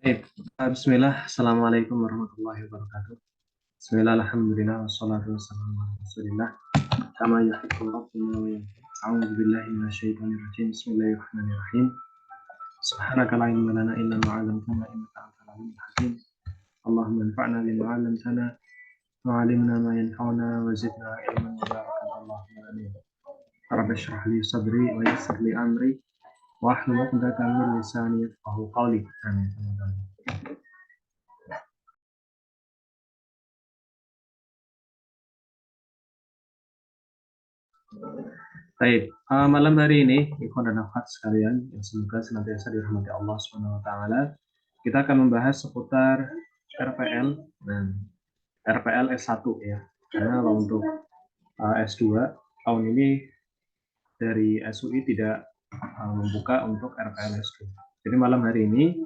Baik, Bismillah, Assalamualaikum warahmatullahi wabarakatuh. Bismillah, Alhamdulillah, wassalatu wassalamu ala Rasulillah. Kama yuhibbu Rabbuna wa yarda. A'udzu billahi minasyaitonir rajim. Bismillahirrahmanirrahim. Subhanaka la ilma lana illa ma 'allamtana innaka antal alimul hakim. Allahumma anfa'na bima 'allamtana wa 'allimna ma yanfa'una wa zidna ilman wa barakan. Allahumma amin. Rabbi shrah li sadri wa yassir li amri wa hlul 'uqdatam min lisani yafqahu qawli. Amin. Baik, malam hari ini, ikhwan dan akhwat sekalian, yang semoga senantiasa dirahmati Allah Subhanahu wa taala, kita akan membahas seputar RPL dan RPL S1 ya. Karena kalau untuk S2 tahun ini dari SUI tidak membuka untuk RPL S2. Jadi malam hari ini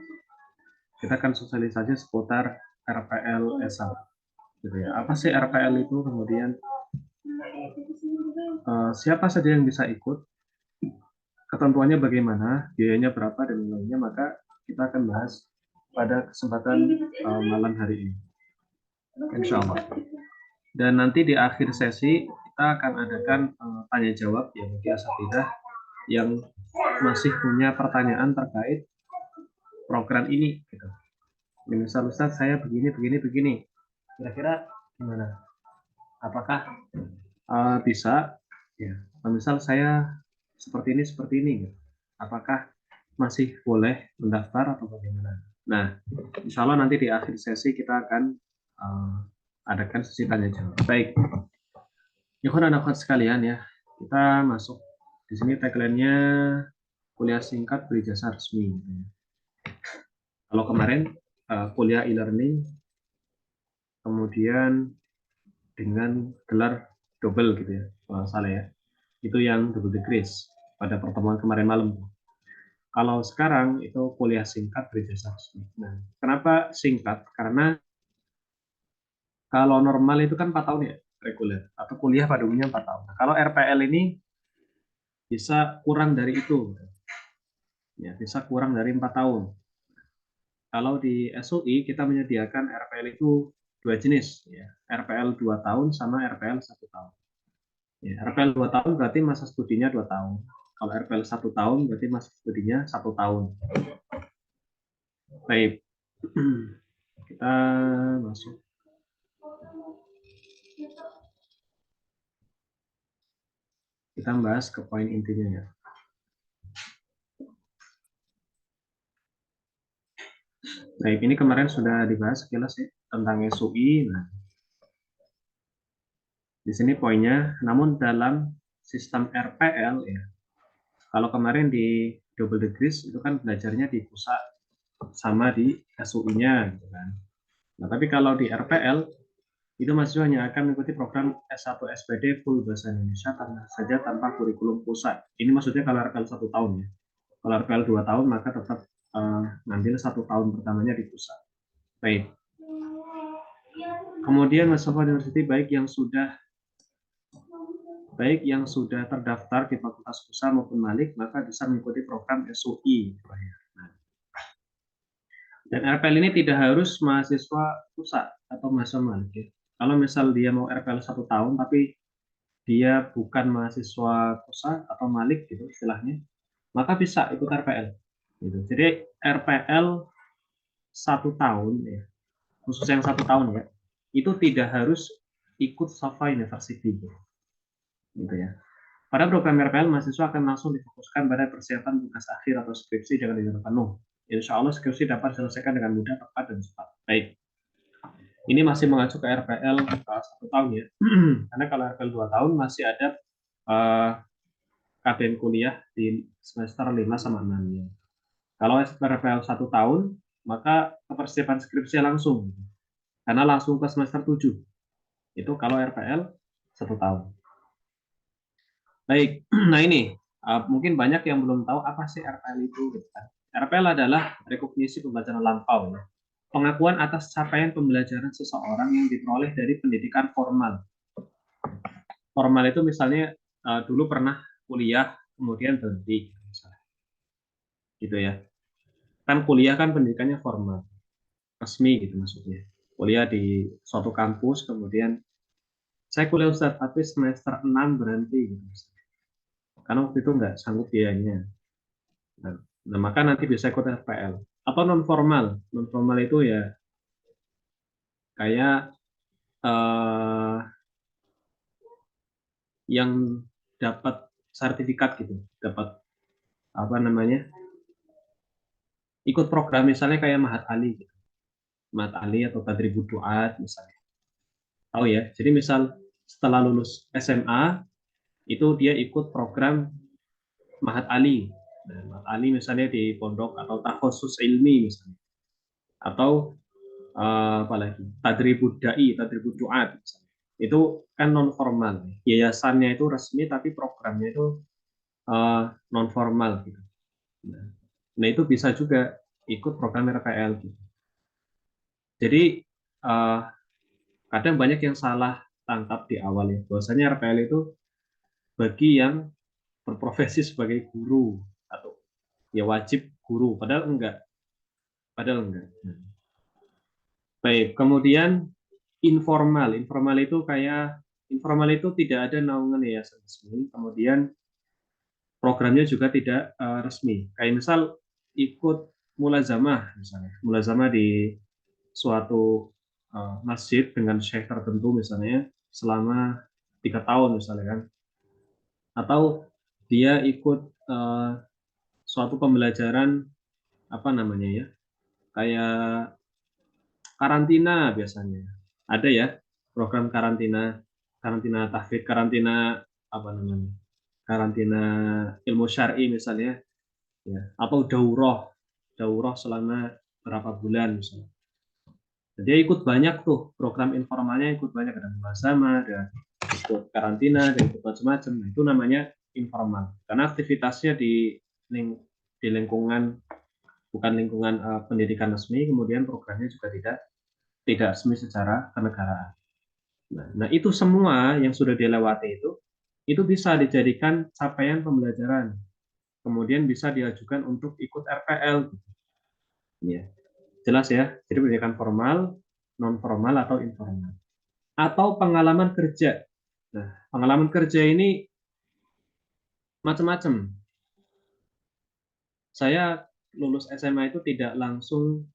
kita akan sosialisasi seputar RPL S1. Gitu ya. Apa sih RPL itu? Kemudian siapa saja yang bisa ikut? Ketentuannya bagaimana, biayanya berapa, dan lainnya, maka kita akan bahas pada kesempatan malam hari ini, insya Allah. Dan nanti di akhir sesi kita akan adakan tanya jawab ya bagi asatidzah yang masih punya pertanyaan terkait program ini. Gitu. Misal Ustaz, saya begini, kira-kira gimana? Apakah bisa? Ya, misal saya seperti ini, gitu. Apakah masih boleh mendaftar atau bagaimana? Nah, insya Allah nanti di akhir sesi kita akan adakan sesi tanya jawab. Baik, ikhwan dan akhwat sekalian ya, kita masuk di sini tagline-nya kuliah singkat berijazah resmi. Kalau kemarin kuliah e-learning, kemudian dengan gelar double gitu ya, kalau salah ya, itu yang double degrees pada pertemuan kemarin malam. Kalau sekarang itu kuliah singkat berijazah resmi. Nah, kenapa singkat? Karena kalau normal itu kan 4 tahun ya, reguler. Atau kuliah pada umumnya 4 tahun. Nah, kalau RPL ini bisa kurang dari itu. Ya, bisa kurang dari 4 tahun. Kalau di SUI kita menyediakan RPL itu dua jenis. Ya. RPL 2 tahun sama RPL 1 tahun. Ya, RPL 2 tahun berarti masa studinya 2 tahun. Kalau RPL 1 tahun berarti masa studinya 1 tahun. Baik, kita masuk. Kita bahas ke poin intinya ya. Baik, ini kemarin sudah dibahas sekilas ya tentang SUI. Nah, di sini poinnya, namun dalam sistem RPL ya, kalau kemarin di double degrees itu kan belajarnya di pusat sama di SUI-nya gitu kan. Nah, tapi kalau di RPL itu mahasiswa hanya akan mengikuti program S1 SPD full bahasa Indonesia saja tanpa kurikulum pusat. Ini maksudnya kalau RPL 1 tahun ya. Kalau RPL 2 tahun maka tetap ngambil 1 tahun pertamanya di pusat. Baik. Kemudian mahasiswa university baik yang sudah terdaftar di Fakultas Pusat maupun Malik, maka bisa mengikuti program SUI. Dan RPL ini tidak harus mahasiswa pusat atau mahasiswa Malik. Ya. Kalau misal dia mau RPL 1 tahun, tapi dia bukan mahasiswa pusat atau Malik gitu istilahnya, maka bisa ikut RPL. Gitu. Jadi RPL 1 tahun, ya, khusus yang 1 tahun ya, itu tidak harus ikut Safa University. Gitu ya. Pada program RPL, mahasiswa akan langsung difokuskan pada persiapan tugas akhir atau skripsi dengan dijalankan penuh. Insya Allah skripsi dapat diselesaikan dengan mudah, tepat, dan cepat. Baik. Ini masih mengacu ke RPL 1 tahun ya. Karena kalau RPL 2 tahun masih ada KBM kuliah di semester 5 sama 6 ya. Kalau RPL 1 tahun, maka persiapan skripsi langsung. Karena langsung ke semester 7. Itu kalau RPL 1 tahun. Baik, nah ini mungkin banyak yang belum tahu apa sih RPL itu. Gitu kan. RPL adalah rekognisi pembelajaran lampau, ya. Pengakuan atas capaian pembelajaran seseorang yang diperoleh dari pendidikan formal. Formal itu misalnya dulu pernah kuliah, kemudian berhenti, misalnya. Gitu ya. Kan kuliah kan pendidikannya formal, resmi gitu maksudnya. Kuliah di suatu kampus, kemudian saya kuliah Ustadz, tapi semester 6 berhenti gitu. Karena waktu itu nggak sanggup biayanya. Nah, maka nanti bisa ikut FPL. Atau non formal. Non formal itu ya kayak eh, yang dapat sertifikat gitu, dapat apa namanya, ikut program misalnya kayak Mahat Ali gitu. Mahat Ali atau Tadribud Duat misalnya. Tahu ya? Jadi misal setelah lulus SMA itu dia ikut program Mahat Ali. Nah, Mahat Ali misalnya di pondok atau takhusus ilmi misalnya. Atau apalagi Tadribud Dai, Tadribud Duat misalnya. Itu kan non formal. Yayasannya itu resmi tapi programnya itu non formal gitu. Nah, itu bisa juga ikut program RPL gitu. Jadi uh, kadang banyak yang salah tangkap di awal ya. Bahwasanya RPL itu bagi yang berprofesi sebagai guru atau ya wajib guru, padahal enggak, padahal enggak. Baik, kemudian informal. Informal itu tidak ada naungan yayasan resmi. Kemudian programnya juga tidak resmi. Kayak misal ikut mulazamah misalnya. Mulazamah di suatu masjid dengan syekh tertentu misalnya selama 3 tahun misalnya kan, atau dia ikut suatu pembelajaran apa namanya ya, kayak karantina biasanya ada ya, program karantina, karantina tahfidz, karantina apa namanya, karantina ilmu syar'i misalnya ya, atau daurah, daurah selama berapa bulan misalnya. Dia ikut banyak tuh program informalnya, ikut banyak, ada bersama, ada ikut karantina, ada ikut macam-macam. Nah, itu namanya informal. Karena aktivitasnya di lingkungan, bukan lingkungan pendidikan resmi, kemudian programnya juga tidak resmi secara kenegaraan. Nah, itu semua yang sudah dilewati itu bisa dijadikan capaian pembelajaran. Kemudian bisa diajukan untuk ikut RPL. Ya, jelas ya. Jadi pendidikan formal, non formal atau informal. Atau pengalaman kerja. Nah, pengalaman kerja ini macam-macam. Saya lulus SMA itu tidak langsung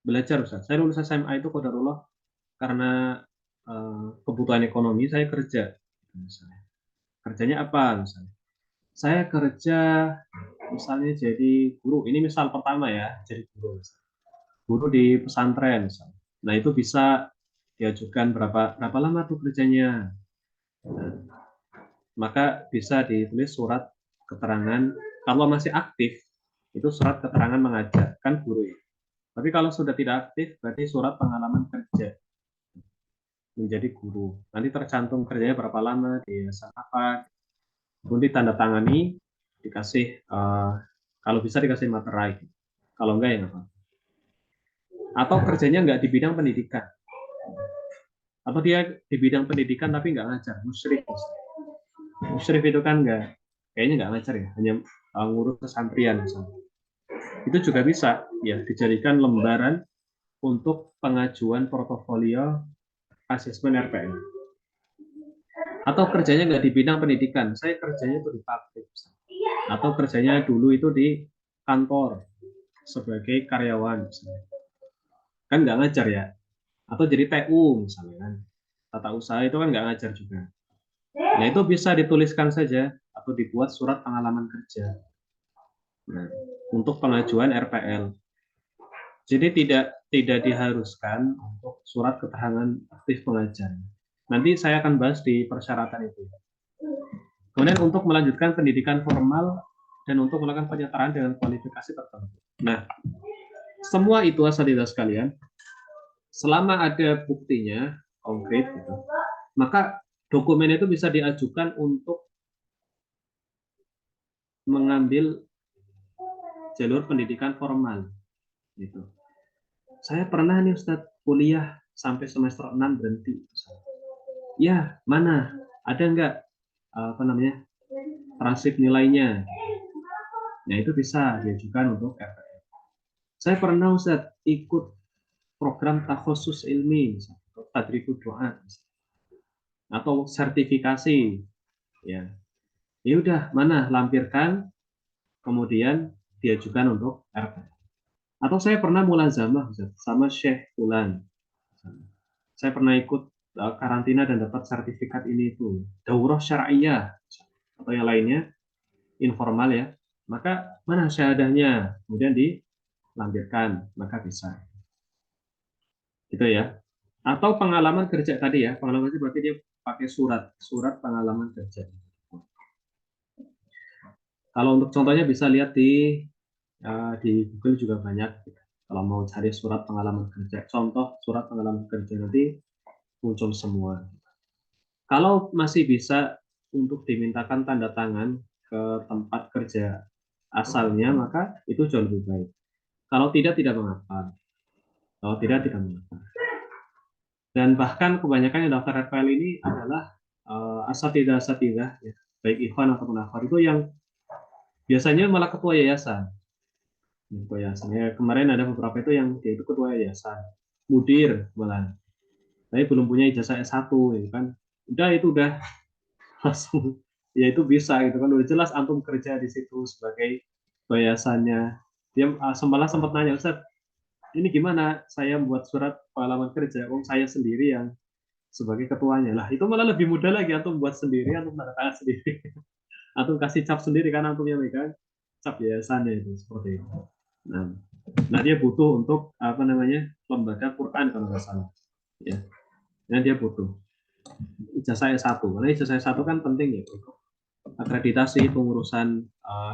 belajar, Ustaz. Saya lulus SMA itu qadarullah karena kebutuhan ekonomi, saya kerja. Misalnya. Kerjanya apa misalnya? Saya kerja misalnya jadi guru. Ini misal pertama ya, jadi guru. Guru di pesantren misalnya. Nah, itu bisa diajukan berapa berapa lama tuh kerjanya. Nah, maka bisa ditulis surat keterangan, kalau masih aktif itu surat keterangan mengajar kan guru ya. Tapi kalau sudah tidak aktif berarti surat pengalaman kerja menjadi guru. Nanti tercantum kerjanya berapa lama di yayasan apa, kemudian tanda tangani, dikasih kalau bisa dikasih materai, kalau enggak ya apa. Atau kerjanya enggak di bidang pendidikan, atau dia di bidang pendidikan tapi enggak ngajar, musyrif. Musyrif itu kan enggak, kayaknya enggak ngajar ya, hanya ngurus pesantren misalnya. Itu juga bisa ya dijadikan lembaran untuk pengajuan portofolio asesmen RPM. Atau kerjanya nggak di bidang pendidikan, saya kerjanya itu di pabrik, atau kerjanya dulu itu di kantor sebagai karyawan misalnya. Kan nggak ngajar ya, atau jadi TU misalnya kan, tata usaha itu kan nggak ngajar juga. Nah, itu bisa dituliskan saja atau dibuat surat pengalaman kerja, nah, untuk pengajuan RPL. Jadi tidak diharuskan untuk surat keterangan aktif pengajar. Nanti saya akan bahas di persyaratan itu. Kemudian untuk melanjutkan pendidikan formal dan untuk melakukan penyetaraan dengan kualifikasi tertentu. Nah, semua itu asatidzah sekalian, selama ada buktinya konkret, gitu, maka dokumen itu bisa diajukan untuk mengambil jalur pendidikan formal. Gitu. Saya pernah nih Ustadz kuliah sampai semester 6 berhenti. Ya, mana? Ada nggak apa namanya transkrip nilainya? Nah, itu bisa diajukan untuk RPL. Saya pernah Ustaz ikut program takhusus ilmi, misalnya, atau tadribut doa, atau sertifikasi, ya. Ya udah, mana lampirkan, kemudian diajukan untuk RPL. Atau saya pernah mulazamah Ustaz, sama Syekh Fulan. Saya pernah ikut karantina dan dapat sertifikat ini itu, daurah syariah atau yang lainnya informal ya. Maka mana syahadahnya? Kemudian dilampirkan, maka bisa. Gitu ya. Atau pengalaman kerja tadi ya, pengalaman kerja berarti dia pakai surat pengalaman kerja. Kalau untuk contohnya bisa lihat di Google juga banyak. Kalau mau cari surat pengalaman kerja, contoh surat pengalaman kerja nanti muncul semua. Kalau masih bisa untuk dimintakan tanda tangan ke tempat kerja asalnya, maka itu jauh lebih baik. Kalau tidak mengapa. Kalau tidak mengapa. Dan bahkan kebanyakan yang daftar RPL ini adalah asatidah-asatidah, ya, baik ikhwan ataupun akhwat itu yang biasanya malah ketua yayasan. Ketua yayasan. Ya, kemarin ada beberapa itu yang dia itu ketua yayasan, mudir malah. Tapi belum punya ijazah S1, ya kan. Itu udah langsung, ya itu bisa gitu kan, udah jelas antum kerja di situ sebagai yayasannya. Dia malah sempat nanya, Ustaz, ini gimana saya buat surat pengalaman kerja, saya sendiri yang sebagai ketuanya. Lah itu malah lebih mudah lagi, antum buat sendiri, antum tanda tangan sendiri, antum kasih cap sendiri kan, antum yang megang cap yayasannya itu, seperti itu. Nah, dia butuh untuk apa namanya, lembaga Quran kalau nggak salah, ya. Nah, dia butuh ijazah S1, karena ijazah S1 kan penting ya untuk akreditasi pengurusan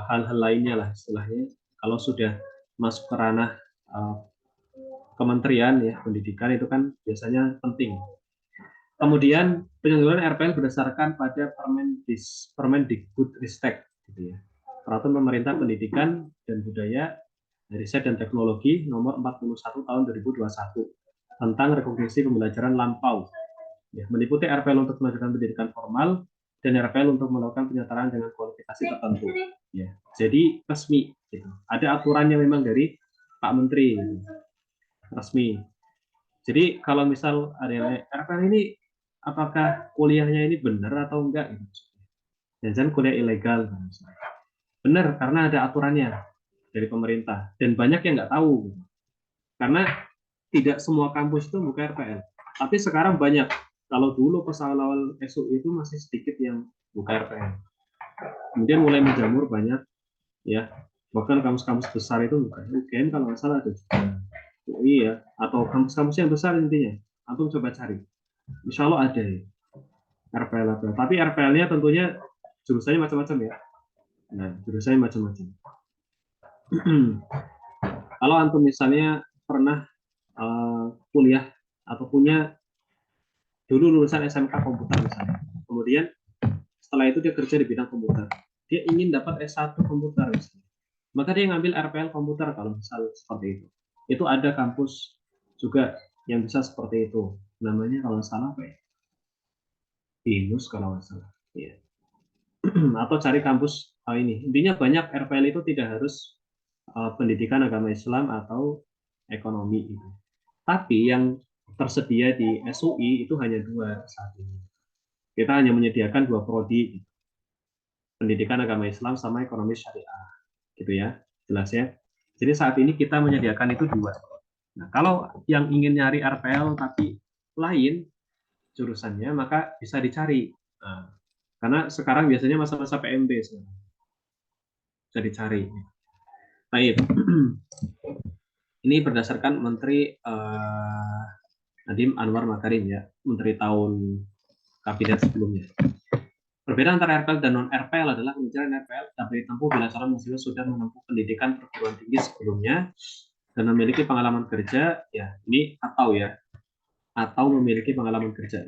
hal-hal lainnya lah istilahnya. Kalau sudah masuk ke ranah kementerian ya pendidikan itu kan biasanya penting. Kemudian penyelenggaraan RPL berdasarkan pada Permendikbudristek, gitu ya. Peraturan Pemerintah Pendidikan dan Budaya, Riset dan Teknologi Nomor 41 Tahun 2021 tentang rekognisi pembelajaran lampau, ya, meliputi RPL untuk pembelajaran pendidikan formal dan RPL untuk melakukan penyetaraan dengan kualifikasi tertentu. Ya, jadi resmi, gitu. Ada aturannya memang dari Pak Menteri, gitu. Resmi. Jadi kalau misal ada yang RPL ini apakah kuliahnya ini benar atau enggak, gitu. Jangan kuliah ilegal, gitu. Benar karena ada aturannya dari pemerintah dan banyak yang nggak tahu, gitu. Karena tidak semua kampus itu buka RPL. Tapi sekarang banyak. Kalau dulu pas awal-awal SUI itu masih sedikit yang buka RPL. Kemudian mulai menjamur banyak, ya. Bahkan kampus-kampus besar itu buka. UGM kalau nggak salah ada juga. UI ya, atau kampus-kampus yang besar intinya. Antum coba cari. Insya Allah ada ya. RPL. Tapi RPL-nya tentunya jurusannya macam-macam ya. Nah, jurusannya macam-macam. Kalau antum misalnya pernah kuliah atau punya dulu lulusan SMK komputer misalnya, kemudian setelah itu dia kerja di bidang komputer, dia ingin dapat S1 komputer misalnya, maka dia ngambil RPL komputer kalau misal seperti itu ada kampus juga yang bisa seperti itu, namanya kalau salah apa ya, BINUS kalau nggak salah ya. Atau cari kampus ini, intinya banyak RPL itu tidak harus pendidikan agama Islam atau ekonomi itu, tapi yang tersedia di SUI itu hanya dua saat ini. Kita hanya menyediakan dua prodi, pendidikan agama Islam sama ekonomi syariah, gitu ya, jelas ya. Jadi saat ini kita menyediakan itu dua. Nah, kalau yang ingin nyari RPL tapi lain jurusannya, maka bisa dicari. Nah, karena sekarang biasanya masa-masa PMB sekarang. Bisa dicari. Baik. Ini berdasarkan Menteri Nadiem Anwar Makarim ya, Menteri tahun kabinet sebelumnya. Perbedaan antara RPL dan non-RPL adalah pembelajaran RPL dapat ditempuh bila seorang mahasiswa sudah menempuh pendidikan perguruan tinggi sebelumnya dan memiliki pengalaman kerja, ya ini atau memiliki pengalaman kerja,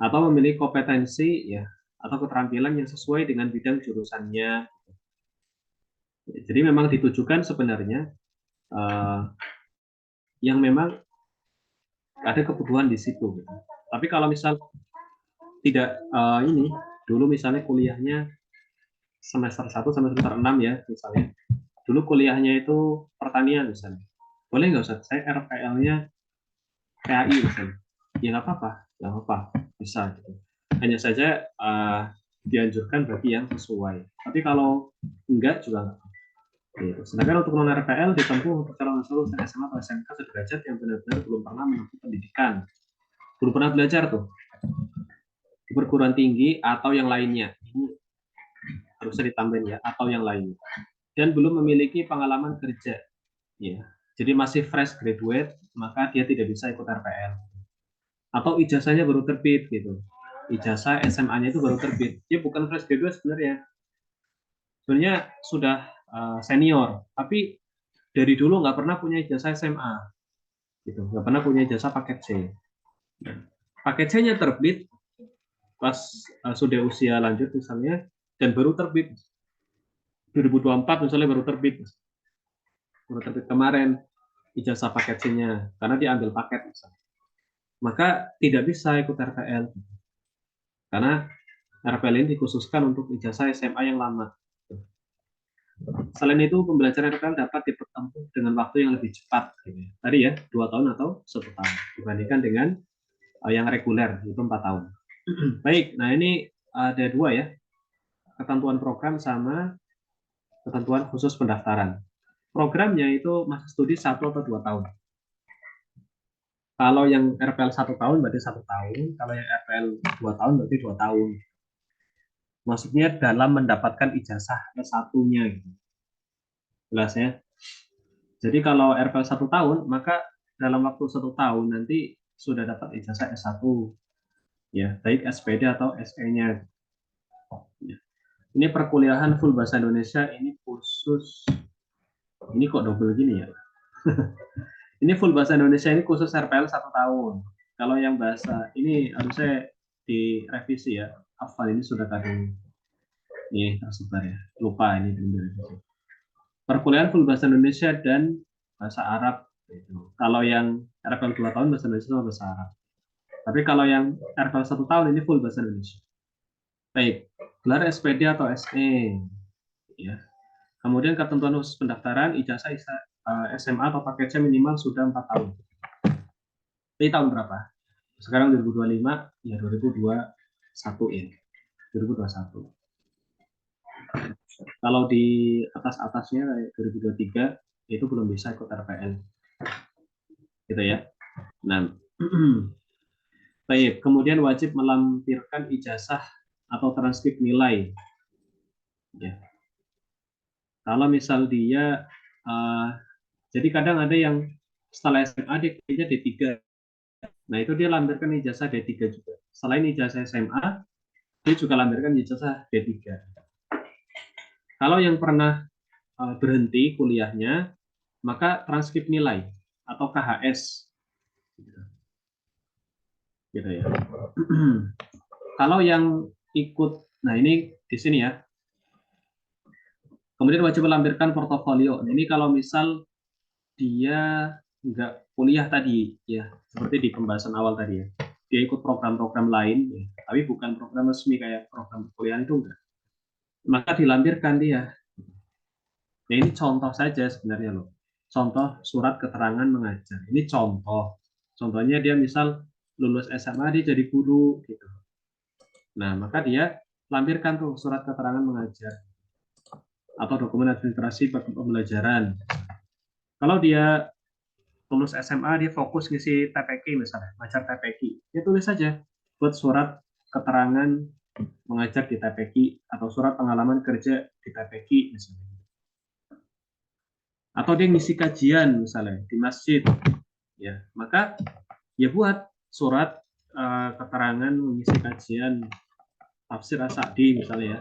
atau memiliki kompetensi ya atau keterampilan yang sesuai dengan bidang jurusannya. Jadi memang ditujukan sebenarnya yang memang ada kebutuhan di situ. Gitu. Tapi kalau misal tidak ini dulu misalnya kuliahnya semester 1 sampai semester 6 ya misalnya. Dulu kuliahnya itu pertanian misalnya. Boleh nggak Ustaz? Saya RPL-nya PAI misalnya. Ya nggak apa-apa, bisa gitu. Hanya saja dianjurkan bagi yang sesuai. Tapi kalau enggak juga nggak apa-apa. Gitu. Sedangkan untuk non RPL ditempuh untuk calon lulusan SMA atau SMK sederajat yang benar-benar belum pernah menempuh pendidikan, belum pernah belajar tuh di perguruan tinggi atau yang lainnya. Ini harusnya ditambahin ya, atau yang lainnya. Dan belum memiliki pengalaman kerja. Ya. Jadi masih fresh graduate, maka dia tidak bisa ikut RPL. Atau ijazahnya baru terbit gitu. Ijazah SMA-nya itu baru terbit. Dia bukan fresh graduate sebenarnya. Sebenarnya sudah senior, tapi dari dulu nggak pernah punya ijazah SMA, gitu. Nggak pernah punya ijazah paket C. Paket C-nya terbit pas sudah usia lanjut misalnya, dan baru terbit 2024 misalnya baru terbit kemarin ijazah paket C-nya karena diambil paket misalnya. Maka tidak bisa ikut RPL karena RPL ini dikhususkan untuk ijazah SMA yang lama. Selain itu, pembelajaran RPL dapat ditempuh dengan waktu yang lebih cepat. Tadi ya, 2 tahun atau 1 tahun dibandingkan dengan yang reguler, itu 4 tahun. Baik, nah ini ada dua ya, ketentuan program sama ketentuan khusus pendaftaran. Programnya itu masa studi 1 atau 2 tahun. Kalau yang RPL 1 tahun berarti 1 tahun, kalau yang RPL 2 tahun berarti 2 tahun. Maksudnya dalam mendapatkan ijazah S1-nya gitu. Jelas ya. Jadi kalau RPL 1 tahun, maka dalam waktu 1 tahun nanti sudah dapat ijazah S1, ya, baik SPD atau SE-nya. Ya. Ini perkuliahan full bahasa Indonesia, ini khusus, ini kok double gini ya? Ini full bahasa Indonesia, ini khusus RPL 1 tahun. Kalau yang bahasa, ini harusnya direvisi ya. Hafal ini sudah kadang ini tersebar ya. Lupa ini belum direvisi. Perkuliahan full bahasa Indonesia dan bahasa Arab. Gitu. Kalau yang RPL 2 tahun bahasa Indonesia sama bahasa Arab. Tapi kalau yang RPL 1 tahun ini full bahasa Indonesia. Baik, gelar SPD atau SE. Ya. Kemudian ketentuan khusus pendaftaran, ijazah SMA atau paket C minimal sudah 4 tahun. Ini tahun berapa? Sekarang 2025, ya 2021 ya. 2021. Kalau di atas-atasnya kayak 2023 itu belum bisa ikut RPL. Gitu ya. Nah, baik, kemudian wajib melampirkan ijazah atau transkrip nilai. Ya. Kalau misal dia, jadi kadang ada yang setelah SMA dia kayaknya D3. Nah itu dia lampirkan ijazah D3 juga. Selain ijazah SMA, dia juga lampirkan ijazah D3. Kalau yang pernah berhenti kuliahnya, maka transkrip nilai atau KHS. Gitu ya. Kalau yang ikut, nah ini di sini ya. Kemudian wajib melampirkan portofolio. Nah, ini kalau misal dia nggak kuliah tadi, ya seperti di pembahasan awal tadi ya. Dia ikut program-program lain, ya, tapi bukan program resmi kayak program perkuliahan itu enggak. Maka dilampirkan dia. Nah, ini contoh saja sebenarnya loh. Contoh surat keterangan mengajar. Ini contoh. Contohnya dia misal lulus SMA dia jadi guru gitu. Nah, maka dia lampirkan tuh surat keterangan mengajar atau dokumen administrasi pembelajaran. Kalau dia lulus SMA dia fokus ngisi TPQ misalnya, ngajar TPQ. Dia tulis saja buat surat keterangan mengajar di TPQ atau surat pengalaman kerja di TPQ misalnya. Atau dia ngisi kajian misalnya di masjid, ya maka ya buat surat keterangan mengisi kajian tafsir As-Sa'di misalnya ya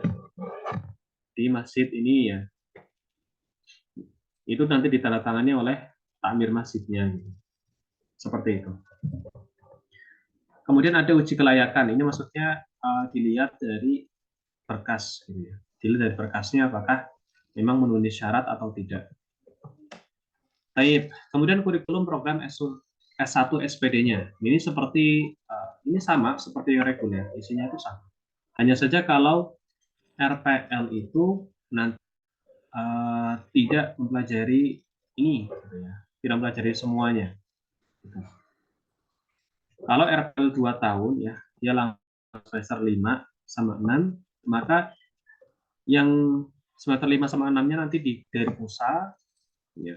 di masjid ini ya, itu nanti ditandatangani oleh takmir masjidnya gitu. Seperti itu. Kemudian ada uji kelayakan, ini maksudnya dilihat dari berkas gitu ya. Dilihat dari berkasnya apakah memang memenuhi syarat atau tidak. Baik, kemudian kurikulum program S1 SPD-nya. Ini seperti ini sama seperti yang reguler, isinya itu sama. Hanya saja kalau RPL itu nanti tidak mempelajari ini gitu ya. tidak mempelajari semuanya. Gitu. Kalau RPL 2 tahun ya, dia langsung semester 5 sama 6, maka yang semester 5 sama 6-nya nanti dari pusat, ya.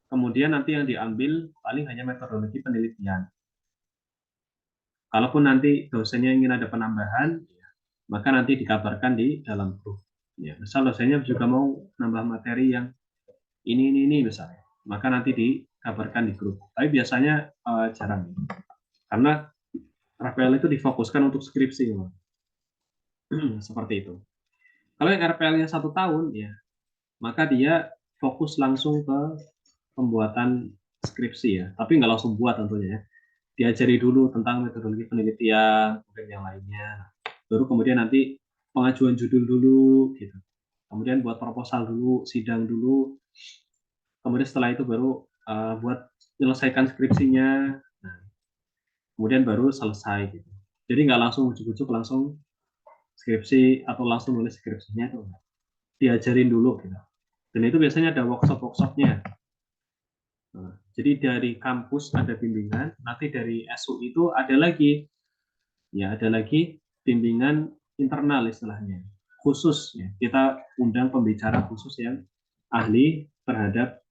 Kemudian nanti yang diambil paling hanya metodologi penelitian. Kalaupun nanti dosennya ingin ada penambahan, ya, maka nanti dikabarkan di dalam grup. Ya, misal dosennya juga mau nambah materi yang ini misalnya, maka nanti dikabarkan di grup. Tapi biasanya jarang, karena RPL itu difokuskan untuk skripsi, seperti itu. Kalau yang RPL-nya 1 tahun, ya, maka dia fokus langsung ke pembuatan skripsi ya, tapi nggak langsung buat tentunya ya. Diajari dulu tentang metodologi penelitian, kemudian yang lainnya. Baru kemudian nanti pengajuan judul dulu, gitu. Kemudian buat proposal dulu, sidang dulu. Kemudian setelah itu baru buat menyelesaikan skripsinya. Nah, kemudian baru selesai gitu. Jadi nggak langsung ujuk-ujuk langsung skripsi atau langsung nulis skripsinya itu. Diajarin dulu gitu. Dan itu biasanya ada workshop-workshopnya. Nah, jadi dari kampus ada bimbingan, nanti dari SU itu ada lagi, ya ada lagi bimbingan internal istilahnya, khusus ya. Kita undang pembicara khusus yang ahli terhadap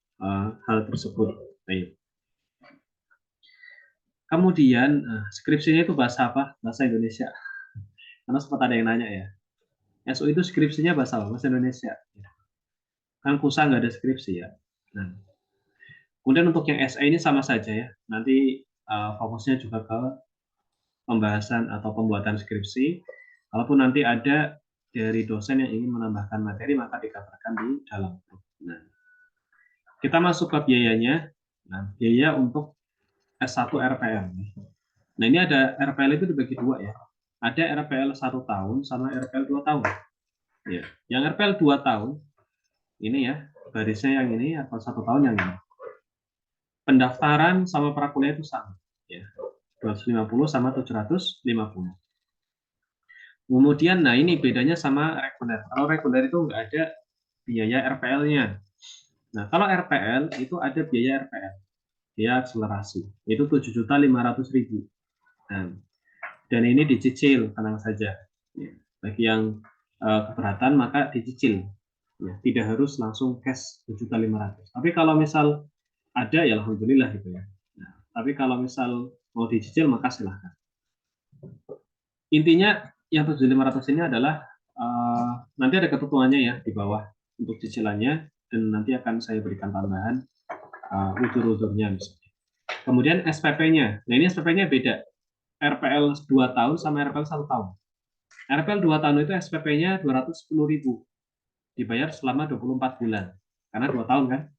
hal tersebut. Baik. Kemudian skripsinya itu bahasa apa? Bahasa Indonesia. Karena sempat ada yang nanya ya. SU itu skripsinya bahasa apa? Bahasa Indonesia. Kan KUSA nggak ada skripsi ya. Nah, kemudian untuk yang SE ini sama saja ya. Nanti fokusnya juga ke pembahasan atau pembuatan skripsi. Kalaupun nanti ada dari dosen yang ingin menambahkan materi, maka dikabarkan di dalam grup. Nah, kita masuk ke biayanya. Nah, biaya untuk S1 RPL. Nah, ini ada RPL itu dibagi dua ya. Ada RPL 1 tahun sama RPL 2 tahun. Ya. Yang RPL 2 tahun, ini ya, barisnya yang ini atau 1 tahun yang ini. Pendaftaran sama prakuliah itu sama. Ya. 250 sama 750. Kemudian, nah ini bedanya sama reguler. Kalau reguler itu nggak ada biaya RPL-nya. Nah, kalau RPL itu ada biaya RPL, biaya akselerasi. Itu 7.500.000. Nah, dan ini dicicil, tenang saja. Ya, bagi yang keberatan maka dicicil. Ya, tidak harus langsung cash 7.500. Tapi kalau misal ada ya alhamdulillah gitu ya. Nah, tapi kalau misal mau dicicil maka silahkan. Intinya yang 7.500 ini adalah nanti ada ketentuannya ya di bawah untuk cicilannya, dan nanti akan saya berikan tambahan utur-uturnya misalnya. Kemudian SPP-nya. Nah, ini SPP-nya beda. RPL 2 tahun sama RPL 1 tahun. RPL 2 tahun itu SPP-nya 210.000. Dibayar selama 24 bulan. Karena 2 tahun kan?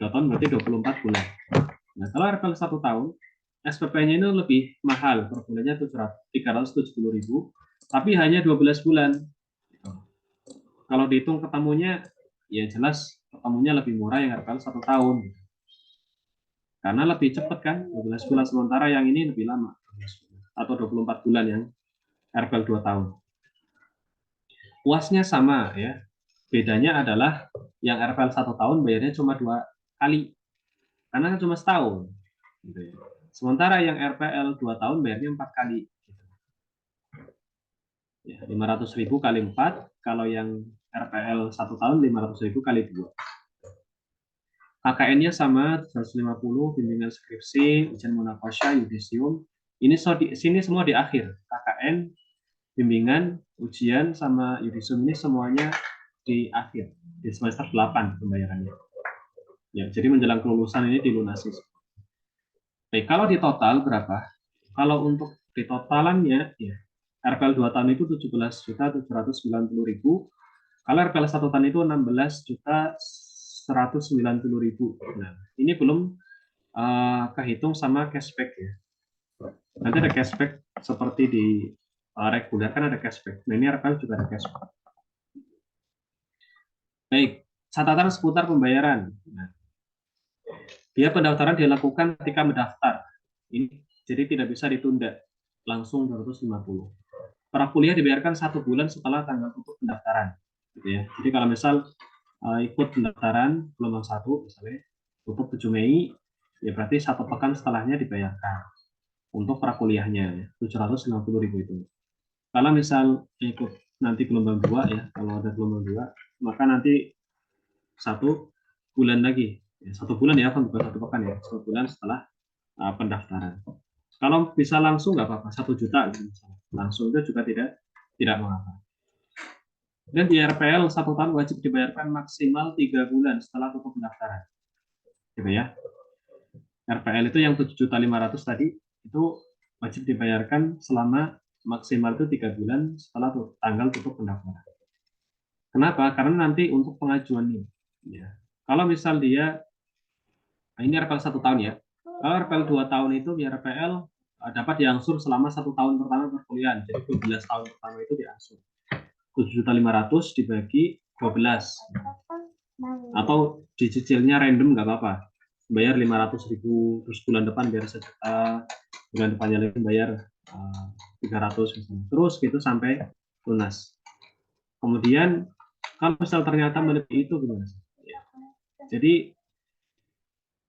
2 tahun berarti 24 bulan. Nah, kalau RPL 1 tahun, SPP-nya itu lebih mahal, per bulannya 370.000, tapi hanya 12 bulan. Kalau dihitung ketemunya, ya jelas ketemunya lebih murah yang RPL 1 tahun. Karena lebih cepat kan, 12 bulan, sementara yang ini lebih lama, atau 24 bulan yang RPL 2 tahun. UAS-nya sama ya. Bedanya adalah yang RPL 1 tahun bayarnya cuma 2 kali. Karena kan cuma setahun. Gitu ya. Sementara yang RPL 2 tahun bayarnya 4 kali. Ya, 500.000 kali 4, kalau yang RPL 1 tahun 500.000 kali 2. KKN-nya sama 150, bimbingan skripsi, ujian munakosya, yudisium. Ini sini semua di akhir. KKN, bimbingan, ujian, sama yudisium ini semuanya di akhir, di semester 8 pembayarannya. Ya, jadi menjelang kelulusan ini dilunasi. Baik, kalau di total berapa? Kalau untuk di totalannya, ya, RPL 2 tahun itu 17.790.000. Kalau RPL 1 tahun itu 16.190.000. Nah, ini belum kehitung sama cashback ya. Nanti ada cashback seperti di reguler kan ada cashback. Nah, ini RPL juga ada cashback. Baik, catatan seputar pembayaran. Nah, biaya pendaftaran dilakukan ketika mendaftar. Ini jadi tidak bisa ditunda langsung 250. Prakuliah dibayarkan 1 bulan setelah tanggal tutup pendaftaran. Gitu ya. Jadi kalau misal ikut pendaftaran gelombang 1 misalnya, tutup 7 Mei, ya berarti 1 pekan setelahnya dibayarkan untuk prakuliahnya, 750.000 itu. Kalau misal ikut nanti gelombang 2 ya, kalau ada gelombang 2, maka nanti 1 bulan lagi, ya, 1 bulan ya, bukan 1 pekan ya, 1 bulan setelah pendaftaran. Kalau bisa langsung nggak apa-apa, 1 juta gitu, langsung itu juga tidak mengapa. Dan di RPL 1 tahun wajib dibayarkan maksimal 3 bulan setelah tutup pendaftaran, gitu ya. RPL itu yang 7.500.000 tadi itu wajib dibayarkan selama maksimal itu 3 bulan setelah tanggal tutup pendaftaran. Kenapa? Karena nanti untuk pengajuan ini, ya. Kalau misal dia, ini RPL 1 tahun ya. Kalau RPL 2 tahun itu di RPL dapat diangsur selama 1 tahun pertama perkuliahan. Jadi 12 tahun pertama itu diangsur. 7.500.000 dibagi 12. Atau dicicilnya random nggak apa-apa. Bayar 500.000, terus bulan depan bayar 1 juta, bulan depannya lagi bayar 300 misalnya. Terus gitu sampai lunas. Kemudian kalau misal ternyata melebihi itu gimana? Jadi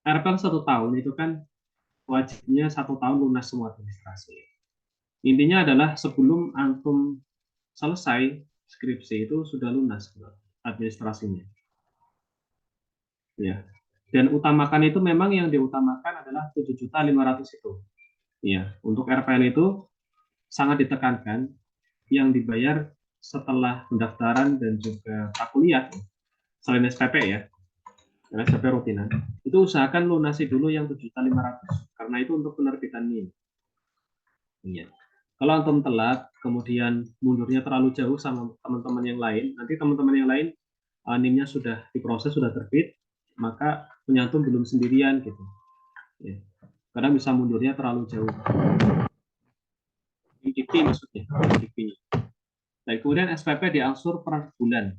RPL 1 tahun itu kan wajibnya 1 tahun lunas semua administrasi. Intinya adalah sebelum antum selesai skripsi itu sudah lunas administrasinya. Ya. Dan utamakan itu memang yang diutamakan adalah 7.500.000 itu. Ya, untuk RPL itu sangat ditekankan yang dibayar setelah pendaftaran dan juga prakuliah selain SPP ya. Karena SPP rutinan. Itu usahakan lunasi dulu yang 7.500.000 karena itu untuk penerbitan NIM. Iya. Kalau antum telat, kemudian mundurnya terlalu jauh sama teman-teman yang lain, nanti teman-teman yang lain NIM-nya sudah diproses, sudah terbit, maka penyantum belum sendirian gitu. Ya. Karena bisa mundurnya terlalu jauh. IDP maksudnya, IDP-nya. Nah, kemudian SPP diangsur per bulan,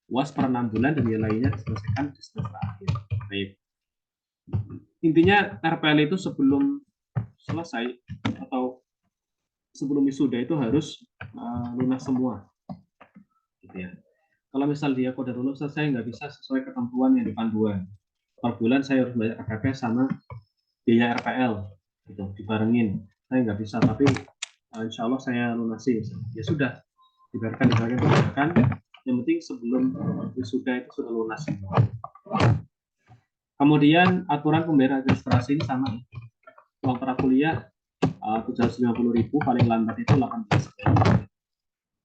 UAS per 6 bulan, dan nilainya diselesaikan di semester akhir. Baik. Intinya RPL itu sebelum selesai atau sebelum wisuda itu harus lunas semua. Gitu ya. Kalau misal dia kode lulus selesai nggak bisa sesuai ketentuan yang di panduan, per bulan saya harus bayar RPP sama biaya RPL, gitu, dibarengin. Saya nggak bisa, tapi insya Allah saya lunasi. Ya sudah, dibayarkan. Yang penting sebelum wisuda itu sudah lunas. Kemudian aturan pembayaran administrasi ini sama. Uang prakuliah 750.000, paling lambat itu 18 bulan.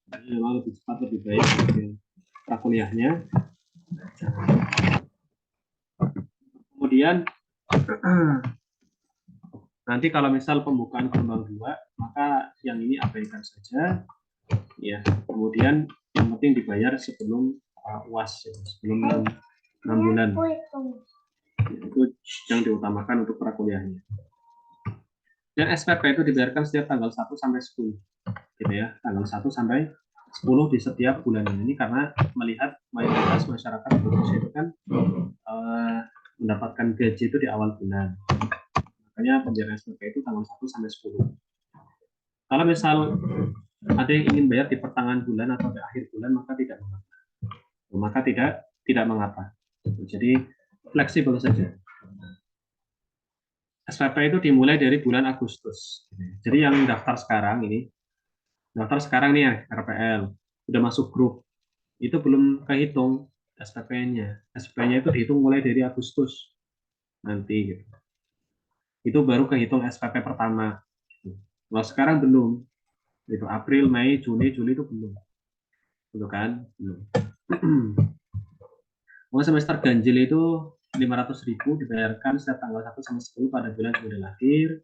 Jadi memang lebih cepat lebih baik prakuliahnya. Kemudian nanti kalau misal pembukaan gelombang 2, maka yang ini abaikan saja. Ya, kemudian yang penting dibayar sebelum UAS, sebelum 6 bulan. Itu yang diutamakan untuk prakuliahnya. Dan SPP itu dibayarkan setiap tanggal 1 sampai 10. Gitu ya, tanggal 1 sampai 10 di setiap bulan ini, karena melihat mayoritas masyarakat Indonesia itu kan mendapatkan gaji itu di awal bulan. Makanya pembayaran SPP itu tanggal 1 sampai 10. Kalau misal ada yang ingin bayar di pertengahan bulan atau di akhir bulan, maka tidak mengapa. Maka tidak mengapa. Jadi fleksibel saja. SPP itu dimulai dari bulan Agustus. Jadi yang daftar sekarang nih ya, RPL udah masuk grup, itu belum kehitung SPP-nya. SPP-nya itu dihitung mulai dari Agustus nanti gitu. Itu baru kehitung SPP pertama. Kalau sekarang belum. Itu April, Mei, Juni, Juli itu belum. Gitu kan? Belum. Uang semester ganjil itu 500.000 dibayarkan setiap tanggal 1 sampai 10 pada bulan Juli lahir.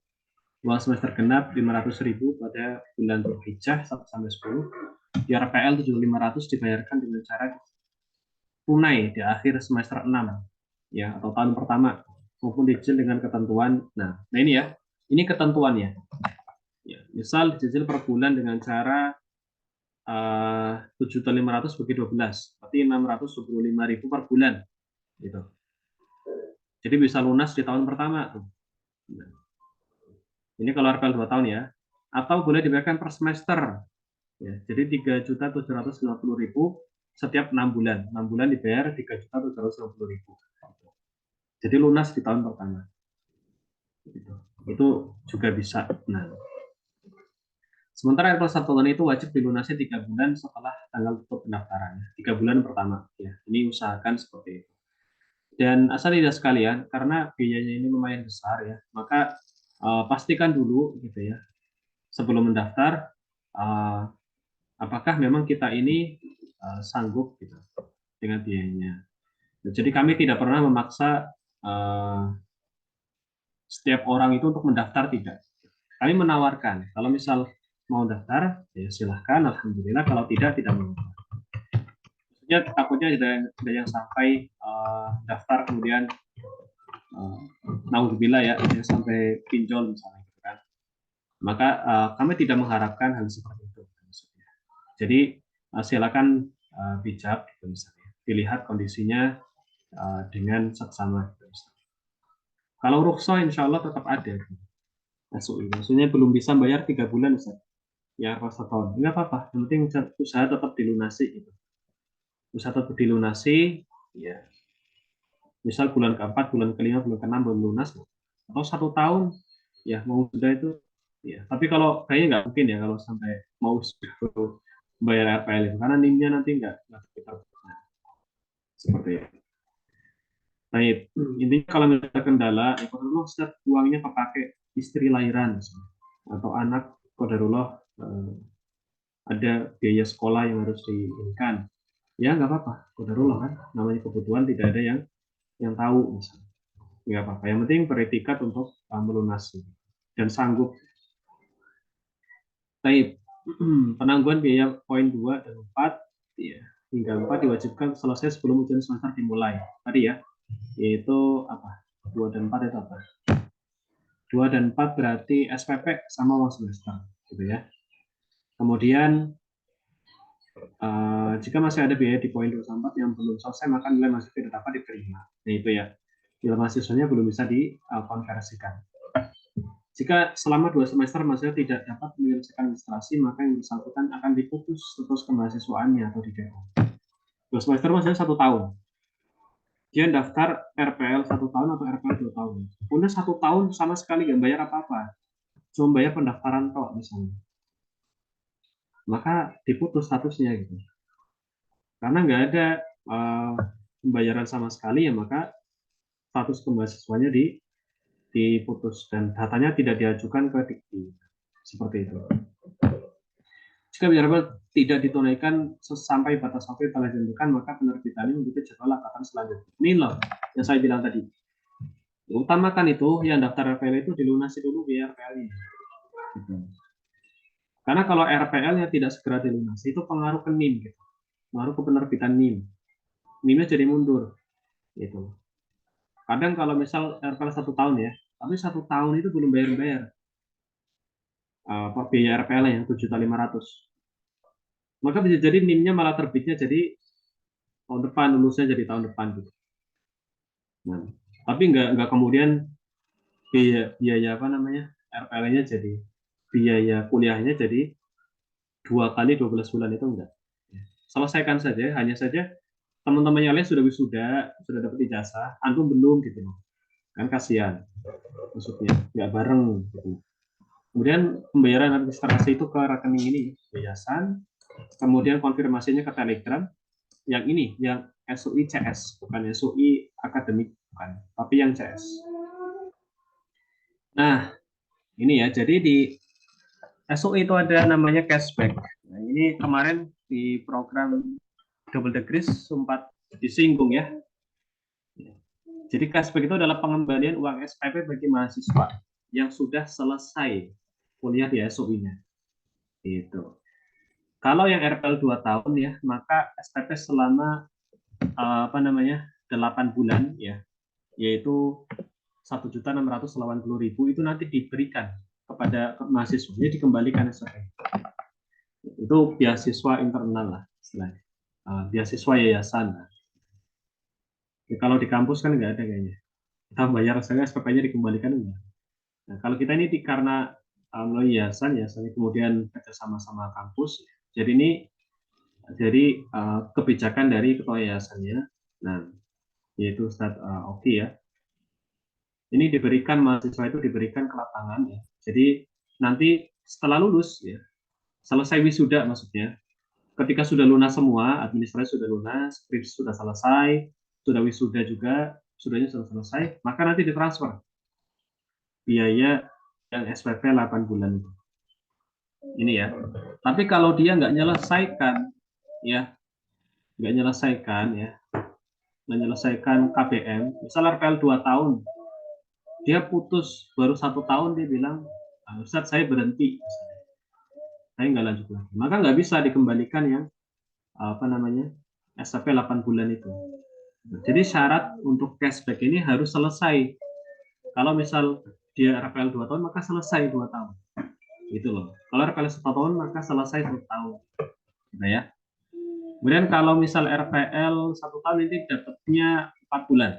Uang semester genap 500.000 pada bulan Dzulhijjah 1 sampai 10. Di RPL 7.500 dibayarkan dengan cara tunai di akhir semester 6 ya, atau tahun pertama, maupun dicicil dengan ketentuan. Nah ini ya, ini ketentuannya. Ya, misal dicicil per bulan dengan cara 7.500 bagi 12, berarti 675.000 per bulan gitu. Jadi bisa lunas di tahun pertama tuh. Nah, ini kalau RPL 2 tahun ya. Atau boleh dibayarkan per semester. Ya, jadi 3.750.000 setiap 6 bulan. 6 bulan dibayar 3.750.000. Jadi lunas di tahun pertama. Gitu. Itu juga bisa. Nah, sementara RPL 1 tahun itu wajib dilunasi 3 bulan setelah tanggal tutup pendaftaran. 3 bulan pertama. Ya, ini usahakan seperti itu. Dan asal tidak sekalian, karena biayanya ini lumayan besar ya, maka pastikan dulu gitu ya, sebelum mendaftar, uh, apakah memang kita ini sanggup gitu dengan biayanya. Jadi kami tidak pernah memaksa setiap orang itu untuk mendaftar, tidak. Kami menawarkan, kalau misal mau daftar, ya silahkan, alhamdulillah. Kalau tidak, tidak mau. Maksudnya takutnya ada yang sampai daftar kemudian naudzubillah ya, yang sampai pinjol misalnya gitu kan. Maka kami tidak mengharapkan hal seperti itu. Jadi silakan bijak gitu misalnya. Dilihat kondisinya dengan seksama. Gitu, kalau rukhsah insya Allah tetap ada. Maksudnya belum bisa bayar 3 bulan Ustaz. Ya pas setahun. Enggak apa-apa. Yang penting usaha tetap dilunasi gitu. Usaha tetap dilunasi, ya. Misal bulan keempat, bulan kelima, bulan keenam belum lunas, atau 1 tahun, ya mau sudah itu, ya. Tapi kalau kayaknya nggak mungkin ya kalau sampai mau sudah bayar RPL itu, karena NIM-nya nanti nggak kita seperti itu. Nah, intinya kalau misalnya kendala, ya kodarullah Ustaz, uangnya kepakai istri lahiran, misalnya. Atau anak kodarullah ada biaya sekolah yang harus diinginkan, ya nggak apa-apa, kodarullah kan, namanya kebutuhan tidak ada yang tahu, misalnya. Nggak apa-apa. Yang penting beretikat untuk melunasi dan sanggup. Taib. Penangguhan biaya poin 2 dan 4, ya, hingga 4 diwajibkan selesai sebelum ujian semester dimulai. Tadi ya, yaitu apa? 2 dan 4 itu apa? 2 dan 4 berarti SPP sama uang semester, gitu ya. Kemudian jika masih ada biaya di poin 2 sampai 4 yang belum selesai, maka nilai mahasiswa tidak dapat diterima. Nah, itu ya. Nilai mahasiswanya belum bisa dikonversikan. Jika selama 2 semester mahasiswa tidak dapat menyelesaikan administrasi, maka yang bersangkutan akan diputus status kemahasiswaannya atau di DO. 2 semester maksudnya 1 tahun. Dia daftar RPL 1 tahun atau RPL 2 tahun. Udah 1 tahun sama sekali nggak bayar apa-apa, cuma bayar pendaftaran kok misalnya. Maka diputus statusnya gitu. Karena nggak ada pembayaran sama sekali ya, maka status kemahasiswanya diputus dan datanya tidak diajukan ke Dikti. Seperti itu. Jika biaya tidak ditunaikan sampai batas waktu yang telah ditentukan, maka penerbitannya mengikuti jadwal angkatan selanjutnya. Ini loh yang saya bilang tadi. Utamakan itu, yang daftar RPL itu dilunasi dulu biaya RPL-nya. Gitu. Karena kalau RPL-nya tidak segera dilunasi, itu pengaruh ke NIM. Gitu. Pengaruh ke penerbitan NIM. NIM-nya jadi mundur. Gitu. Kadang kalau misal RPL 1 tahun ya, tapi 1 tahun itu belum bayar-bayar. Biaya RPL yang 7.500.000. Maka bisa jadi NIM-nya malah terbitnya jadi tahun depan, lulusnya jadi tahun depan gitu. Nah, tapi nggak kemudian biaya apa namanya RPL-nya jadi biaya kuliahnya jadi 2 kali 12 bulan, itu enggak. Selesaikan saja, hanya saja teman-teman yang lain sudah dapat ijazah, antum belum gitu loh. Kan kasihan, maksudnya nggak bareng gitu. Kemudian pembayaran administrasi itu ke rekening ini yayasan, kemudian konfirmasinya ke Telegram, yang ini yang SUI CS, bukan SUI akademik, bukan, tapi yang CS. Nah, ini ya, jadi di SUI itu ada namanya cashback. Nah, ini kemarin di program Double Degrees sempat disinggung ya. Jadi cashback itu adalah pengembalian uang SPP bagi mahasiswa yang sudah selesai kuliah di SUI-nya. Gitu. Kalau yang RPL 2 tahun ya, maka SPP selama 8 bulan ya, yaitu 1.680.000 itu nanti diberikan kepada mahasiswanya, dikembalikan SPP. Itu beasiswa internal lah istilahnya. Beasiswa yayasan. Ya, kalau di kampus kan nggak ada kayaknya. Kita bayar saja SPP-nya dikembalikan enggak. Nah, kalau kita ini karena melalui yayasan ya, kemudian kerja sama kampus. Jadi ini kebijakan dari ketua yayasannya. Nah, yaitu Ustadz Oki ya. Ini diberikan mahasiswa itu diberikan ke lapangan ya. Jadi nanti setelah lulus ya, selesai wisuda maksudnya, ketika sudah lunas semua, administrasi sudah lunas, skripsi sudah selesai, sudah wisuda juga, sudahnya sudah selesai, maka nanti ditransfer biaya yang SPP 8 bulan itu. Ini ya. Tapi kalau dia nggak menyelesaikan, ya, nggak menyelesaikan ya, menyelesaikan KBM, misalnya RPL 2 tahun, dia putus baru 1 tahun, dia bilang, Ustadz saya berhenti, saya nggak lanjut lagi. Maka nggak bisa dikembalikan yang apa namanya SPP 8 bulan itu. Jadi syarat untuk cashback ini harus selesai. Kalau misal dia RPL 2 tahun, maka selesai 2 tahun. Gitu loh. Kalau RPL 1 tahun, maka selesai 1 tahun. Nah ya. Kemudian kalau misal RPL 1 tahun ini dapatnya 4 bulan.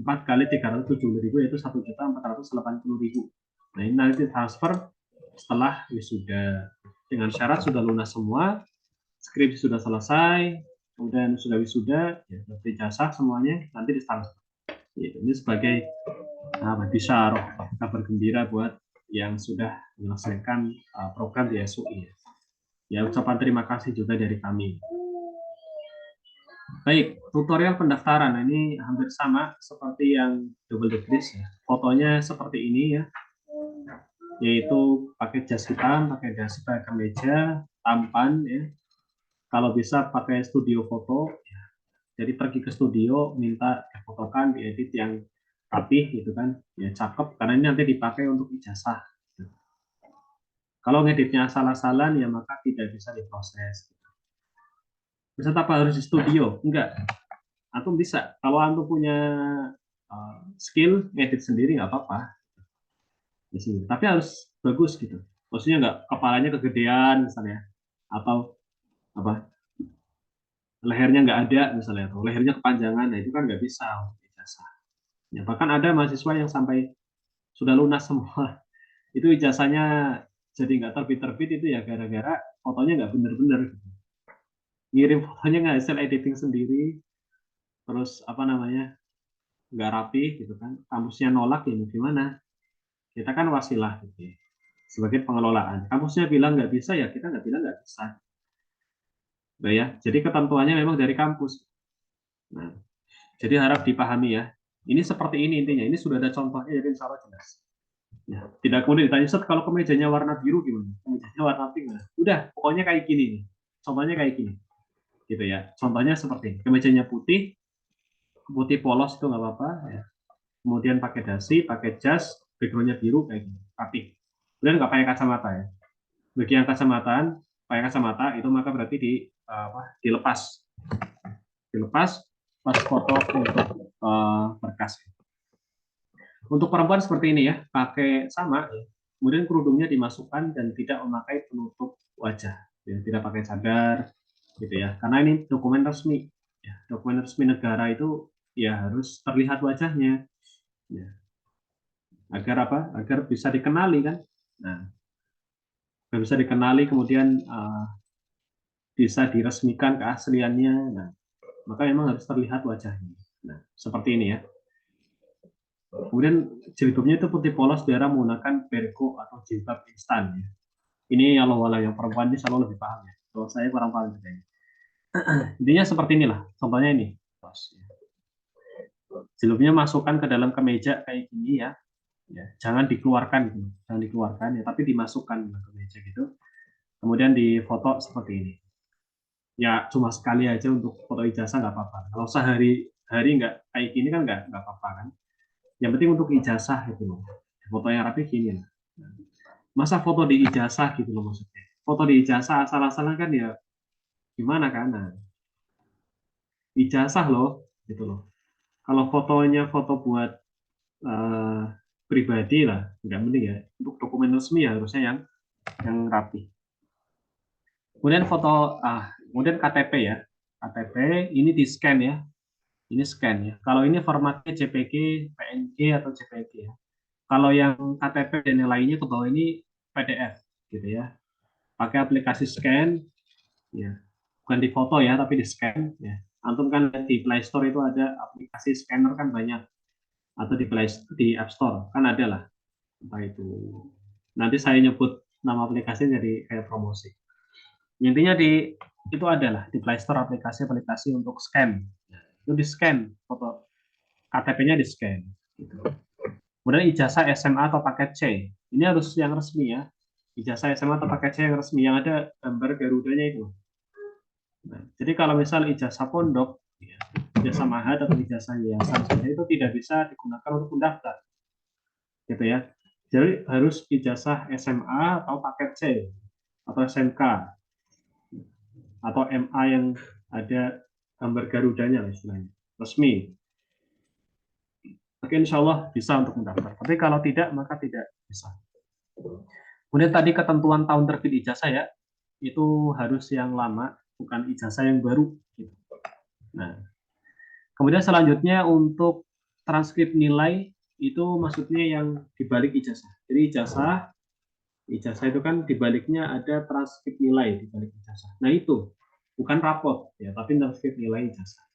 4 kali 370.000 yaitu 1.480.000. Nah ini nanti transfer setelah wisuda. Dengan syarat sudah lunas semua, skripsi sudah selesai, kemudian sudah wisuda, ya, ijazah semuanya nanti ditransfer. Ini sebagai bisyarah, kabar gembira buat yang sudah menyelesaikan program di SUI. Ya, ucapan terima kasih juga dari kami. Baik, tutorial pendaftaran ini hampir sama seperti yang double degrees ya. Fotonya seperti ini ya, yaitu pakai jas hitam, pakai dasi, pakai kemeja, tampan ya. Kalau bisa pakai studio foto, ya. Jadi pergi ke studio, minta difotokan, diedit yang rapih gitu kan, ya cakep, karena ini nanti dipakai untuk ijazah. Kalau ngeditnya asal-asalan ya maka tidak bisa diproses. Bisa apa harus di studio? Enggak. Antum bisa. Kalau antum punya skill ngedit sendiri nggak apa-apa di sini. Tapi harus bagus gitu. Maksudnya nggak kepalanya kegedean misalnya, atau apa lehernya nggak ada misalnya, atau lehernya kepanjangan. Nah itu kan nggak bisa untuk ijazah. Ya, bahkan ada mahasiswa yang sampai sudah lunas semua, itu ijazahnya jadi nggak terbit-terbit itu ya gara-gara fotonya nggak bener-bener. Ngirim fotonya nggak hasil editing sendiri, terus apa namanya nggak rapi gitu kan, kampusnya nolak, ya gimana, kita kan wasilah gitu ya. Sebagai pengelolaan, kampusnya bilang nggak bisa, ya kita nggak bilang nggak bisa. Nah, ya jadi ketentuannya memang dari kampus. Nah, jadi harap dipahami ya, ini seperti ini intinya, ini sudah ada contohnya jadi insya Allah jelas ya. Tidak kemudian ditanya, Ustaz kalau kemejanya warna biru gimana, kemejanya warna pink, nah, udah pokoknya kayak gini nih, contohnya kayak gini gitu ya. Contohnya seperti ini, kemejanya putih, putih polos itu nggak apa-apa ya. Kemudian pakai dasi, pakai jas, backgroundnya biru kayak gini, rapi. Kemudian nggak pakai kacamata ya. Bagi yang kacamataan, pakai kacamata itu maka berarti dilepas, dilepas pas foto untuk berkas. Untuk perempuan seperti ini ya, pakai sama, kemudian kerudungnya dimasukkan dan tidak memakai penutup wajah, ya, tidak pakai cadar, gitu ya. Karena ini dokumen resmi, ya, dokumen resmi negara itu ya harus terlihat wajahnya, ya. Agar apa? Agar bisa dikenali kan. Nah, agar bisa dikenali kemudian bisa diresmikan keasliannya. Nah, maka memang harus terlihat wajahnya. Nah, seperti ini ya. Kemudian jilbabnya itu putih polos biar menggunakan berko atau jilbab instan ya. Ini Allah wala yang perempuan ini selalu lebih paham ya. Kalau saya kurang paham juga ini. Intinya seperti inilah. Contohnya ini. Jilbabnya masukkan ke dalam kemeja kayak gini ya. Ya, jangan dikeluarkan gitu. Jangan dikeluarkan ya, tapi dimasukkan ke kemeja gitu. Kemudian difoto seperti ini. Ya cuma sekali aja untuk foto ijazah nggak apa-apa. Kalau sehari-hari nggak kayak gini kan nggak apa-apa kan. Yang penting untuk ijazah gitu loh. Foto yang rapi gini. Masa foto di ijazah gitu loh maksudnya. Foto di ijazah asal-asalan kan ya gimana kan? Nah, ijazah loh gitu loh. Kalau fotonya foto buat uh, pribadi lah, nggak mending ya. Untuk dokumen resmi ya harusnya yang rapi. Kemudian kemudian KTP ya. KTP ini di scan ya. Ini scan ya. Kalau ini formatnya JPG, PNG atau JPG ya. Kalau yang KTP dan yang lainnya ke bawah ini PDF gitu ya. Pakai aplikasi scan ya. Bukan di foto ya, tapi di scan ya. Antum kan di Play Store itu ada aplikasi scanner kan banyak. atau di App Store kan ada lah, entah itu nanti saya nyebut nama aplikasi jadi kayak promosi. Intinya itu adalah di Play Store aplikasi-aplikasi untuk scan. Itu di scan foto KTP-nya di scan. Gitu. Kemudian ijazah SMA atau paket C. Ini harus yang resmi ya. Ijazah SMA atau paket C yang resmi yang ada gambar Garudanya itu. Nah, jadi kalau misal ijazah pondok, ya, ijazah mahad atau ijazah yayasan itu tidak bisa digunakan untuk mendaftar, gitu ya. Jadi harus ijazah SMA atau paket C atau SMK atau MA yang ada gambar Garudanya istilahnya resmi. Maka insya Allah bisa untuk mendaftar. Tapi kalau tidak maka tidak bisa. Kemudian tadi ketentuan tahun terbit ijazah ya, itu harus yang lama, bukan ijazah yang baru. Nah, kemudian selanjutnya untuk transkrip nilai itu maksudnya yang dibalik ijazah. Jadi ijazah itu kan dibaliknya ada transkrip nilai dibalik ijazah. Nah itu bukan rapot ya, tapi transkrip nilai ijazah.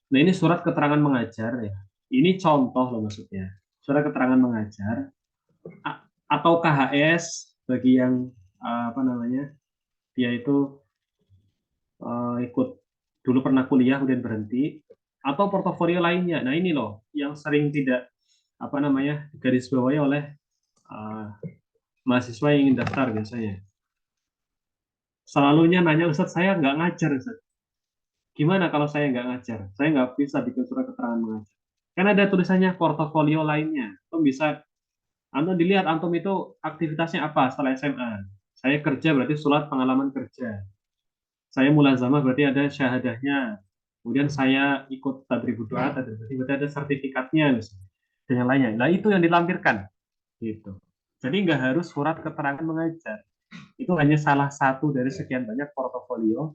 Nah ini surat keterangan mengajar ya. Ini contoh loh maksudnya. Surat keterangan mengajar atau KHS bagi yang apa namanya dia itu ikut dulu pernah kuliah kemudian berhenti atau portofolio lainnya. Nah ini loh yang sering tidak apa namanya garis bawahi oleh mahasiswa yang ingin daftar biasanya. Selalunya nanya Ustadz saya nggak ngajar Ustadz. Gimana kalau saya nggak ngajar? Saya nggak bisa bikin surat keterangan mengajar. Kan ada tulisannya portofolio lainnya. Antum bisa, antum dilihat antum itu aktivitasnya apa setelah SMA. Saya kerja berarti surat pengalaman kerja. Saya mulazamah berarti ada syahadahnya. Kemudian saya ikut tadribut doa, berarti ada sertifikatnya misalnya. Dan yang lainnya. Nah itu yang dilampirkan. Gitu. Jadi nggak harus surat keterangan mengajar. Itu hanya salah satu dari sekian banyak portofolio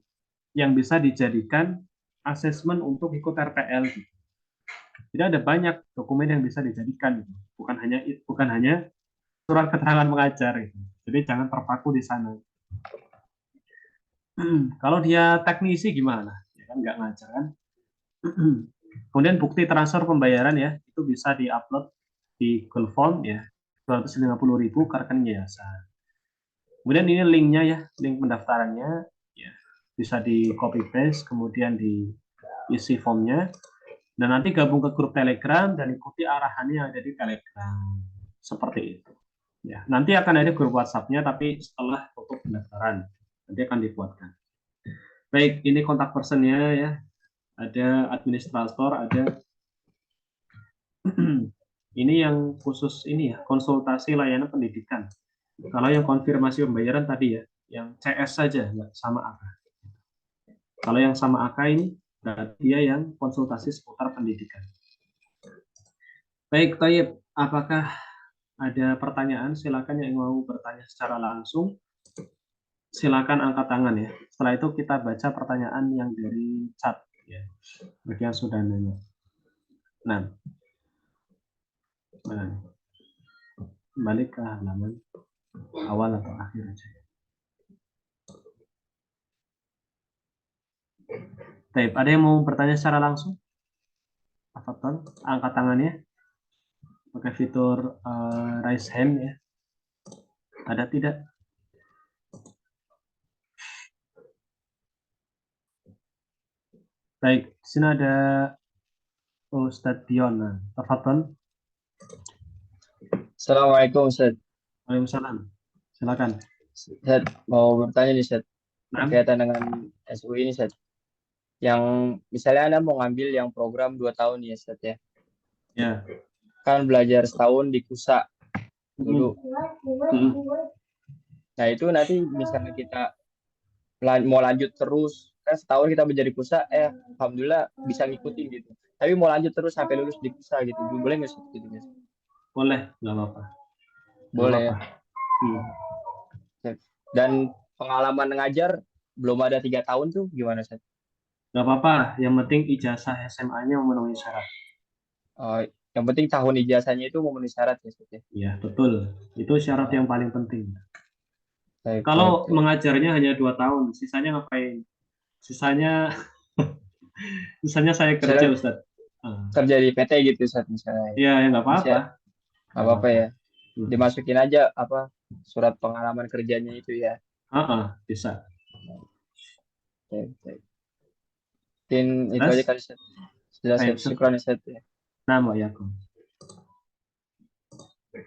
yang bisa dijadikan asesmen untuk ikut RPL. Jadi ada banyak dokumen yang bisa dijadikan, bukan hanya surat keterangan mengajar. Jadi jangan terpaku di sana. Kalau dia teknisi gimana? Ya kan nggak ngajar kan? Kemudian bukti transfer pembayaran ya itu bisa diupload di Google Form ya 250.000 ke rekening yayasan. Kemudian ini linknya ya, link pendaftarannya ya bisa di copy paste kemudian diisi formnya dan nanti gabung ke grup Telegram dan ikuti arahannya yang ada di Telegram seperti itu. Ya, nanti akan ada grup WhatsApp-nya tapi setelah tutup pendaftaran nanti akan dibuatkan. Baik, ini kontak personnya ya. Ada administrator, ada ini yang khusus ini ya, konsultasi layanan pendidikan. Kalau yang konfirmasi pembayaran tadi ya, yang CS saja, nggak sama AK. Kalau yang sama AK ini, berarti dia yang konsultasi seputar pendidikan. Baik, Tayyip, apakah ada pertanyaan? Silakan yang mau bertanya secara langsung. Silakan angkat tangan ya. Setelah itu kita baca pertanyaan yang dari chat ya. Bagi yang sudah nanya. Nah, balik ke halaman awal atau akhir aja. Baik, ada yang mau bertanya secara langsung? Afatan, angkat tangannya. Pakai fitur raise hand ya. Ada tidak? Baik, di sini ada Ustadz Dion. Afatan. Assalamualaikum Ustaz. Waalaikumsalam. Silakan. Ustaz mau bertanya nih Ustaz berkaitan dengan SUI ini Ustaz. Yang misalnya Anda mau ngambil yang program 2 tahun ya Ustaz ya. Ya. Kan belajar setahun di KUSA dulu. Nah itu nanti misalnya kita mau lanjut terus kan setahun kita menjadi KUSA alhamdulillah bisa ngikutin gitu. Tapi mau lanjut terus sampai lulus di KUSA gitu. Boleh nggak Ustaz gitu? Boleh, nggak apa-apa. Boleh ya. Dan pengalaman ngajar belum ada 3 tahun tuh gimana Ustaz? Nggak apa-apa, yang penting ijazah SMA-nya memenuhi syarat. Yang penting tahun ijazahnya itu memenuhi syarat ya Ustaz ya? Ya, betul. Itu syarat yang paling penting. Baik, Kalau baik. mengajarnya hanya 2 tahun, sisanya ngapain? Sisanya saya kerja, Misalnya, Ustaz. kerja di PT gitu saat misalnya. Ya, ya nggak Masih apa-apa, nggak nggak apa-apa apa-apa. ya. Hmm. Dimasukin aja apa surat pengalaman kerjanya itu ya. Bisa. Oke, oke. Mungkin itu aja Terus, kali Seth. Sudah baik, Seth. Syukran ya, Seth ya. nah, Mbak Yakum.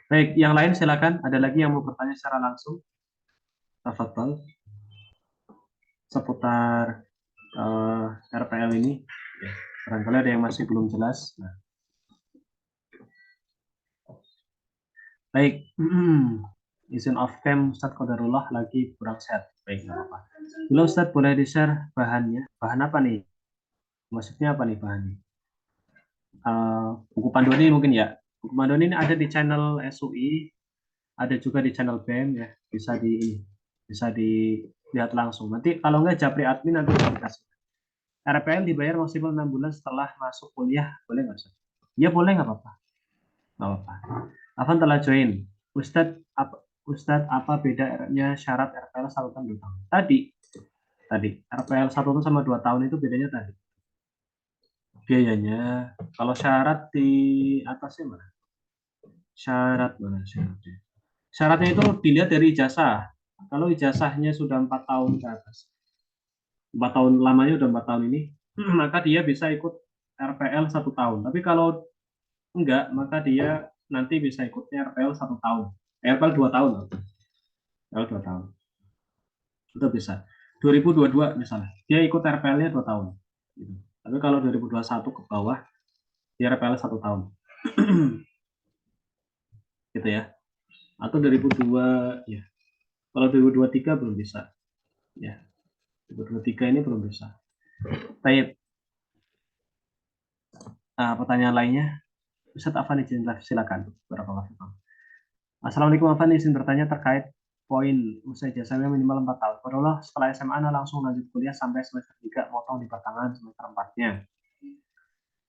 Baik, yang lain silakan. Ada lagi yang mau bertanya secara langsung? Tafadhol seputar RPL ini. Ya, barangkali ada yang masih belum jelas. Nah, baik, izin off cam Ustadz Qadarullah lagi kurang sehat. Baik, nggak apa-apa. Halo Ustadz, boleh di-share bahannya? Bahan apa nih? Maksudnya apa nih bahannya? Buku panduan ini mungkin ya. Buku panduan ini ada di channel SUI, ada juga di channel BEM ya. Bisa dilihat langsung. Nanti kalau nggak Japri admin nanti bisa dikasih. RPL dibayar maksimal 6 bulan setelah masuk kuliah, boleh nggak Ustaz? Ya boleh, nggak apa-apa. Nggak apa-apa. Afan telah join. Ustadz apa bedanya syarat RPL 1 tahun 2 tahun? Tadi RPL 1 tahun sama 2 tahun itu bedanya tadi. Biayanya, kalau syarat di atasnya mana? Syarat mana syaratnya? Syaratnya itu dilihat dari ijazah. Kalau ijazahnya sudah 4 tahun ke atas, 4 tahun lamanya udah 4 tahun ini, maka dia bisa ikut RPL 1 tahun. Tapi kalau enggak, maka dia nanti bisa ikutnya RPL 1 tahun. RPL 2 tahun. RPL 2 tahun. Itu bisa. 2022 misalnya, dia ikut RPL-nya 2 tahun. Gitu. Tapi kalau 2021 ke bawah, dia RPL 1 tahun. Gitu ya. Atau 2002, ya. Kalau 2023 belum bisa. Ya. 2023 ini belum bisa. Baik. Pertanyaan lainnya, Ustadz Afan izin silakan. Assalamualaikum Afan, izin bertanya terkait poin usia jasanya minimal 4 tahun. Padahal setelah SMA Anda langsung lanjut kuliah sampai semester 3, motong di pertengahan semester 4-nya.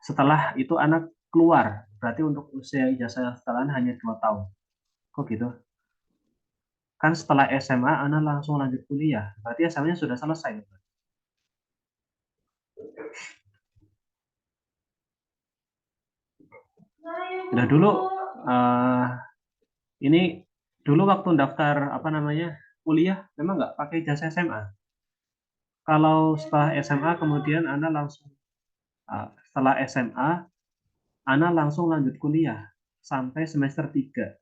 Setelah itu anak keluar, berarti untuk usia ijazah setelah hanya 2 tahun. Kok gitu? Kan setelah SMA Anda langsung lanjut kuliah, berarti SMA-nya sudah selesai. Nah dulu ini dulu waktu daftar apa namanya kuliah memang nggak pakai ijazah SMA. Kalau setelah SMA kemudian Anda langsung setelah SMA Anda langsung lanjut kuliah sampai semester 3.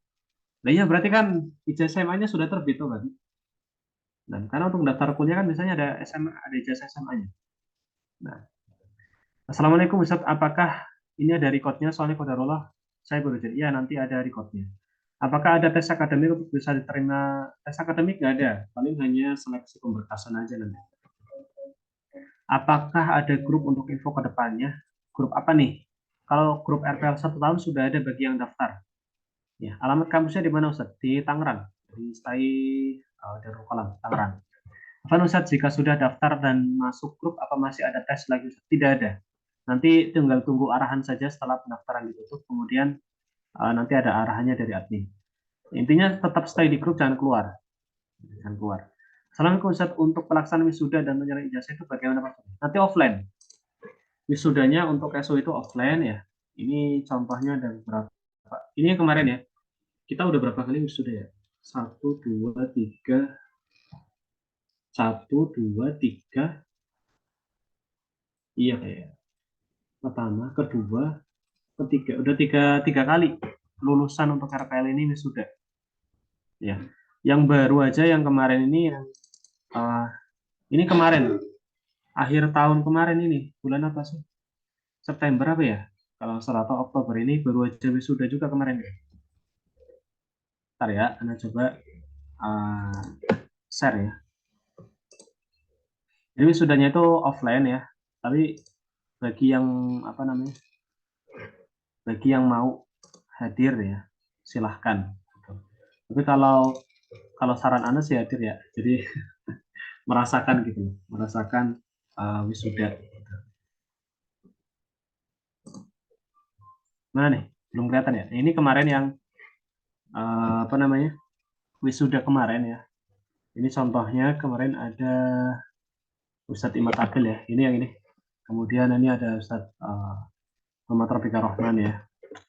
Nah iya berarti kan ijazah SMA-nya sudah terbit tuh kan? Nah, karena untuk daftar kuliah kan misalnya ada SMA, ada ijazah SMA-nya. Nah, Assalamualaikum Ustaz, apakah ini ada recordnya? Soalnya kodarullah saya baru jadi. Iya nanti ada recordnya. Apakah ada tes akademik untuk bisa diterima? Tes akademik nggak ada, paling hanya seleksi pemberkasan aja nanti. Apakah ada grup untuk info ke depannya? Grup apa nih? Kalau grup RPL 1 tahun sudah ada bagi yang daftar. Ya, alamat kampusnya di mana Ustaz? Di Tangerang, di STAI Darul Qalam, Tangerang. Afan Ustaz, jika sudah daftar dan masuk grup, apa masih ada tes lagi Ustaz? Tidak ada. Nanti tinggal tunggu arahan saja setelah pendaftaran ditutup, kemudian nanti ada arahannya dari admin. Intinya tetap stay di grup, jangan keluar. Jangan keluar. Assalamualaikum Ustaz, untuk pelaksanaan wisuda dan menyerah ijazah itu bagaimana Pak? Nanti offline. Wisudanya untuk SO itu offline ya. Ini contohnya ada beberapa. Ini yang kemarin ya. Kita udah berapa kali wisuda ya? Satu, dua, tiga. Satu, dua, tiga. Iya kayak pertama, kedua, ketiga. Udah tiga kali lulusan untuk RPL ini wisuda. Ya. Yang baru aja yang kemarin ini uh, ini kemarin akhir tahun kemarin ini bulan apa sih? September apa ya? Kalau salah atau Oktober ini baru aja wisuda juga kemarin ya. Ntar ya, Anda coba uh, share ya. Jadi wisudanya itu offline ya, tapi bagi yang apa namanya, bagi yang mau hadir ya, silahkan. Tapi kalau saran Anda sih hadir ya, jadi merasakan gitu, merasakan wisuda. Mana nih? Belum kelihatan ya. Ini kemarin yang apa namanya wisuda kemarin ya. Ini contohnya kemarin ada Ustadz Imad Agil ya. Ini yang ini. Kemudian ini ada Ustadz Muhammad Rafiqar Rahman ya.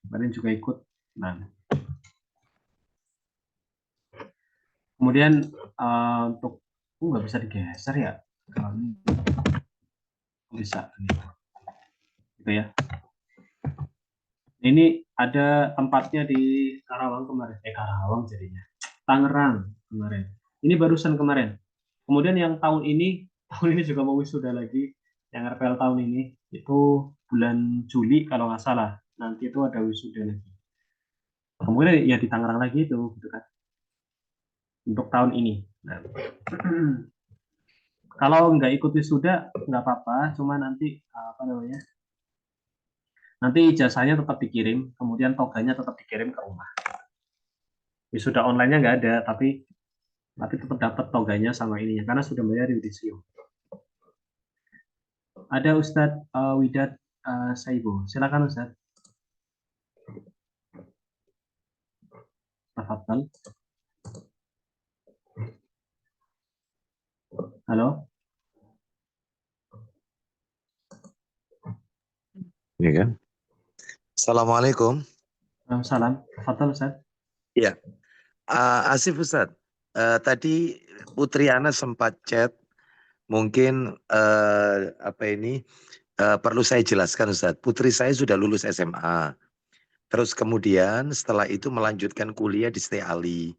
Kemarin juga ikut. Nah, kemudian untuk nggak bisa digeser ya. Bisa gitu ya. Ini ada tempatnya di Karawang kemarin. Karawang jadinya. Tangerang kemarin. Ini barusan kemarin. Kemudian yang tahun ini juga mau wisuda lagi. Yang RPL tahun ini itu bulan Juli kalau nggak salah. Nanti itu ada wisuda lagi. Kemudian ya di Tangerang lagi itu, gitu kan. Untuk tahun ini. Nah, kalau nggak ikut wisuda nggak apa-apa, cuma nanti apa namanya? Nanti ijazahnya tetap dikirim, kemudian toganya tetap dikirim ke rumah. Wisuda online-nya nggak ada, tapi tetap dapat toganya sama ininya karena sudah bayar yudisium. Ada Ustadz Widat Saibo, silakan Ustadz. Tafadhal. Halo. Ini kan. Assalamualaikum. Salam. Tafadhal Ustadz. Ya, Asif Ustadz. Tadi Putri Ana sempat chat, mungkin perlu saya jelaskan Ustadz. Putri saya sudah lulus SMA. Terus kemudian setelah itu melanjutkan kuliah di ST Ali.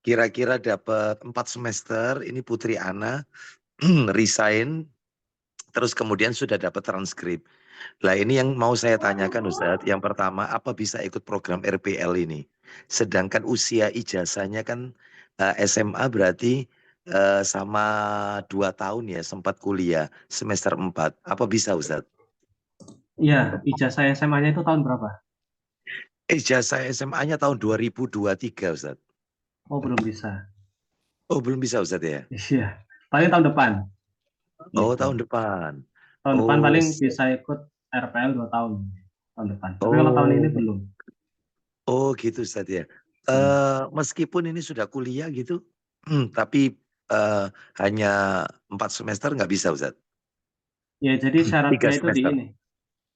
Kira-kira dapat 4 semester, ini Putri Ana resign, terus kemudian sudah dapat transkrip. Lah ini yang mau saya tanyakan Ustadz. Yang pertama, apa bisa ikut program RPL ini? Sedangkan usia ijazahnya kan SMA berarti sama 2 tahun ya, sempat kuliah semester 4. Apa bisa Ustadz? Iya, ijazah SMA-nya itu tahun berapa? Ijazah SMA-nya tahun 2023 Ustadz. Oh, belum bisa. Oh belum bisa Ustadz ya? Iya, paling tahun depan. Oh Gitu. tahun depan. Tahun depan Oh, paling bisa ikut RPL 2 tahun. Tahun depan. Tapi kalau tahun ini oh, belum. oh gitu Ustadz ya. Hmm. Meskipun ini sudah kuliah gitu, tapi hanya 4 semester nggak bisa Ustadz. Ya, jadi 3 syaratnya itu di semester. ini.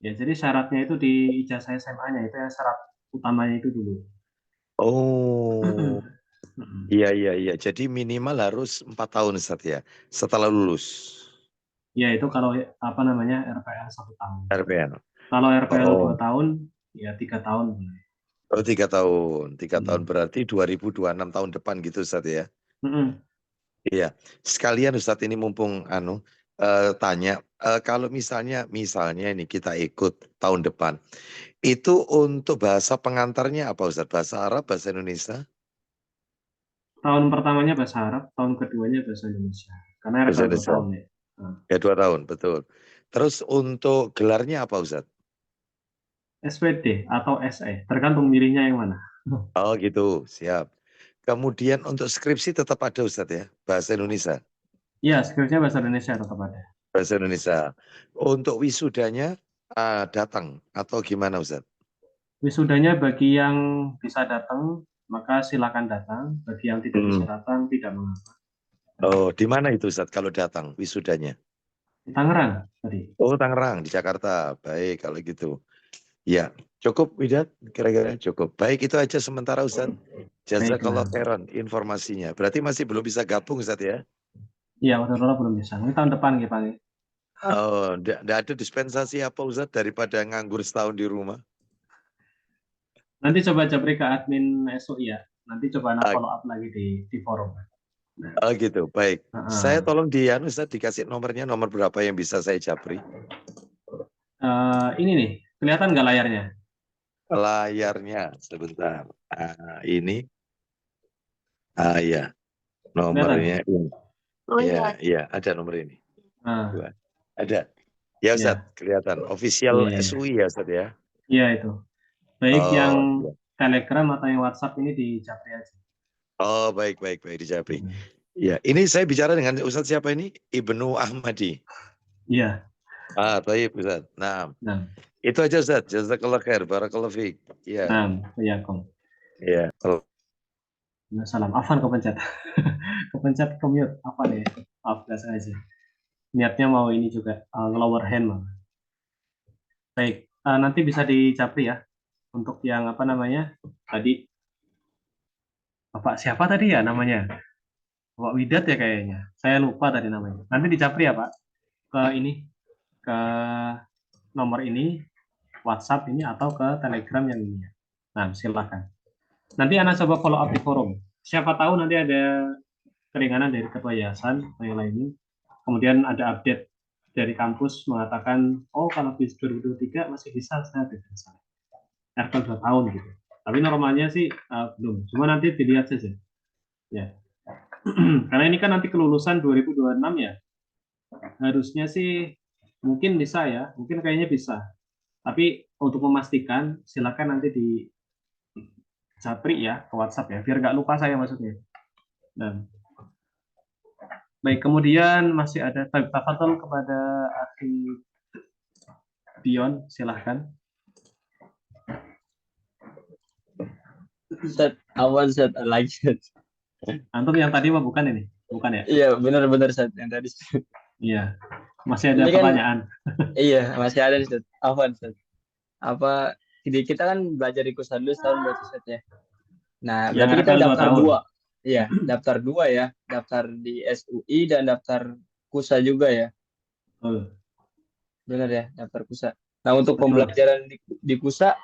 Ya, jadi syaratnya itu di ijazah SMA-nya itu yang syarat utamanya itu dulu. Oh, iya iya iya. Jadi minimal harus 4 tahun Ustadz ya, setelah lulus Ya, itu kalau apa namanya RPL 1 tahun. RPN. Kalau RPL 2 Oh, tahun, ya 3 tahun. oh 3 tahun. 3 tahun Hmm. berarti 2026 tahun depan gitu Ustadz ya. Hmm. Iya. Sekalian Ustadz ini mumpung tanya, kalau misalnya ini kita ikut tahun depan, itu untuk bahasa pengantarnya apa Ustadz? Bahasa Arab, bahasa Indonesia? Tahun pertamanya bahasa Arab, tahun keduanya bahasa Indonesia. Karena Bahasa RPL 2 Indonesia. tahun ya. Nah, Ya 2 tahun, betul. Terus untuk gelarnya apa Ustadz? SPD atau SE, tergantung milihnya yang mana. Oh gitu, siap. Kemudian untuk skripsi tetap ada Ustadz ya, bahasa Indonesia. Iya, skripsinya bahasa Indonesia tetap ada. Bahasa Indonesia. Untuk wisudanya datang atau gimana Ustadz? Wisudanya bagi yang bisa datang, maka silakan datang. Bagi yang tidak bisa Hmm. datang, tidak mengapa. Oh, di mana itu Ustadz kalau datang wisudanya? Di Tangerang tadi. Oh, Tangerang di Jakarta. Baik kalau gitu. Ya, cukup Widat, kira-kira cukup. Baik itu aja sementara Ustadz. Jazakallah Baiklah. khairan informasinya. Berarti masih belum bisa gabung Ustadz ya? Iya, Wadah belum bisa. Ini tahun depan kita panggil. Oh, enggak ada dispensasi apa Ustadz daripada nganggur setahun di rumah? Nanti coba japri ke admin SUI ya. Nanti coba Ah, follow up lagi di forum. Nah, oh gitu, baik. Saya uh, tolong Ustadz dikasih nomornya, nomor berapa yang bisa saya japri? ini nih, kelihatan nggak layarnya? Layarnya sebentar. Ini, ya, Kelihatan? nomornya ini. Oh Ya, iya. iya, ada nomor ini. Nah, Ada. Ya Ustadz, ya, kelihatan. Official iya, iya. SUI ya Ustadz ya. Iya itu. Baik yang Oh, iya. Telegram atau yang WhatsApp ini di japri aja. Oh, baik, baik, baik, di Japri. Hmm. Ya, ini saya bicara dengan Ustadz siapa ini? Ibnu Ahmadi. Iya. Baik Ustadz. Nah, Nah, itu aja Ustadz. Jazakallah khair. Barakallah fiik. Ya, iya, Kom. ya. Nah, salam. Afan kepencet. Kepencet commute. Apa nih? Maaf, nggak sengaja. Niatnya mau ini juga, lower hand. Malah. Baik. nanti bisa dicapri ya. Untuk yang apa namanya tadi, Bapak siapa tadi ya namanya? Bapak Widat ya kayaknya. Saya lupa tadi namanya. Nanti dicapri ya Pak ke ini, ke nomor ini, WhatsApp ini atau ke Telegram yang ini ya. Nah, silakan. Nanti Anda coba follow up di forum. Siapa tahu nanti ada keringanan dari ketua yayasan atau yang lainnya. Kemudian ada update dari kampus mengatakan, oh kalau bis 2023 masih bisa saya bisa. RK 2 tahun gitu. Tapi normalnya sih belum. Cuma nanti dilihat saja. Ya. Karena ini kan nanti kelulusan 2026 ya. Harusnya sih mungkin bisa ya. Mungkin kayaknya bisa. Tapi untuk memastikan silakan nanti di japri ya ke WhatsApp ya. Biar nggak lupa saya maksudnya. Dan baik, kemudian masih ada tafadhol kepada Akhi Dion, silahkan. Set, awan set, like set. Antum yang tadi mah bukan ini? Bukan ya? Iya, benar-benar set yang tadi. Iya. Masih ada Ini kan, pertanyaan. iya, masih ada nih set. Awan set. Apa, kita kan belajar di Kusa dulu setahun berarti set ya. Nah, Yang berarti kita RKL 2 daftar tahun. dua. Iya, daftar dua ya. Daftar di SUI dan daftar Kusa juga ya. Betul. Benar ya, daftar Kusa. Nah, untuk Betul. pembelajaran di Kusa,